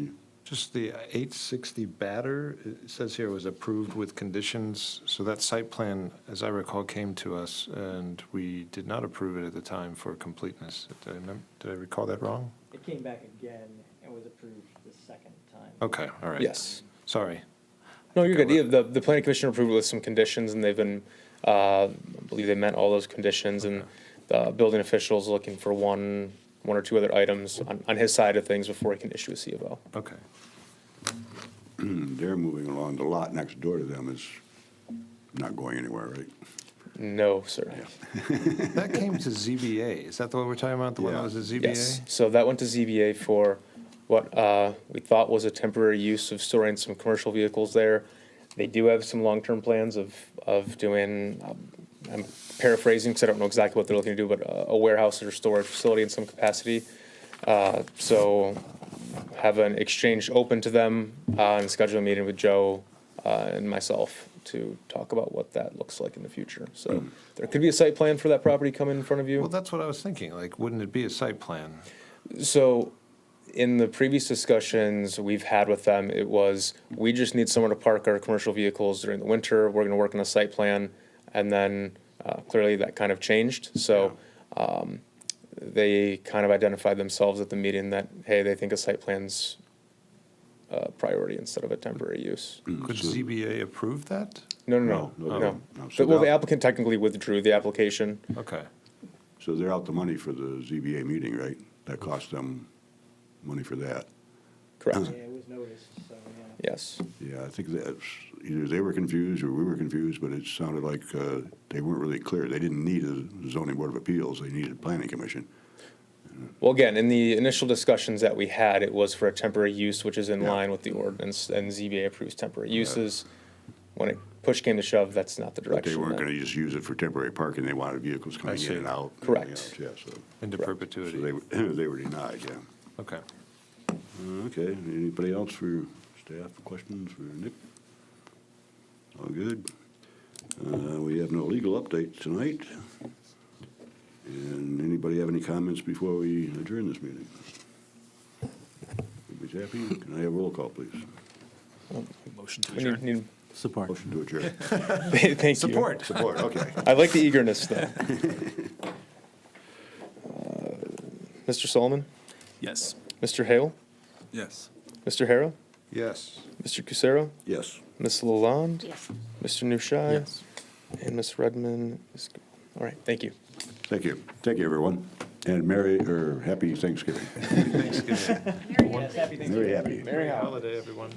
Just the 860 batter, it says here was approved with conditions. So that site plan, as I recall, came to us and we did not approve it at the time for completeness. Did I recall that wrong? It came back again and was approved the second time. Okay, all right. Yes. Sorry. No, you're good. Yeah, the planning commission approved it with some conditions, and they've been, I believe they met all those conditions, and the building official's looking for one or two other items on his side of things before he can issue a C of O. Okay. They're moving along. The lot next door to them is not going anywhere, right? No, sir. That came to ZBA. Is that the one we're talking about? The one that was at ZBA? Yes, so that went to ZBA for what we thought was a temporary use of storing some commercial vehicles there. They do have some long-term plans of doing, I'm paraphrasing because I don't know exactly what they're looking to do, but a warehouse or storage facility in some capacity. So have an exchange open to them and schedule a meeting with Joe and myself to talk about what that looks like in the future. So there could be a site plan for that property coming in front of you. Well, that's what I was thinking. Like, wouldn't it be a site plan? So in the previous discussions we've had with them, it was, we just need somewhere to park our commercial vehicles during the winter. We're going to work on a site plan. And then clearly that kind of changed. So they kind of identified themselves at the meeting that, hey, they think a site plan's priority instead of a temporary use. Could ZBA approve that? No. No. So Well, the they're out- applicant technically withdrew the application. Okay. So they're out the money for the ZBA meeting, right? That cost them money for that. Correct. Yeah, it was noticed, so, yeah. Yes. Yeah, I think that's, either they were confused or we were confused, but it sounded like they weren't really clear. They didn't need a zoning board of appeals, they needed a planning commission. Well, again, in the initial discussions that we had, it was for a temporary use, which is in line with the ordinance, and ZBA approves temporary uses. When it push came to shove, that's not the But direction. they weren't that- going to just use it for temporary parking, they wanted vehicles coming see. in and out. and Correct. everything else, Yeah, so Into perpetuity. they were denied, yeah. Okay. Okay, anybody else for staff, questions for Nick? All good? We have no legal updates tonight. And anybody have any comments before we adjourn this meeting? Everybody's happy? Can I have a roll call, please? Motion to We adjourn. need Support. Motion to adjourn. Thank you. Support. Support, okay. I like the eagerness, though. Mr. Solomon, Yes. Mr. Hale, Yes. Mr. Harrow, Yes. Mr. Cusero, Yes. Ms. Lalonde, Yes. Mr. Nushai, Yes. and Ms. Redmond. All right, thank you. Thank you. Thank you, everyone. And happy Thanksgiving. Thanksgiving. Very happy. Merry holiday, everyone.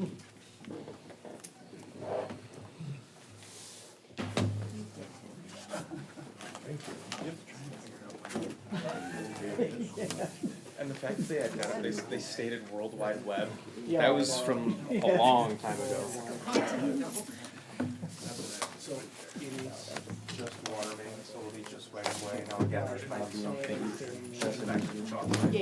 And the fact that they had they stated World Wide Web, that was from a long time ago. So it is just water main, so it'll be just right away. Now again, there's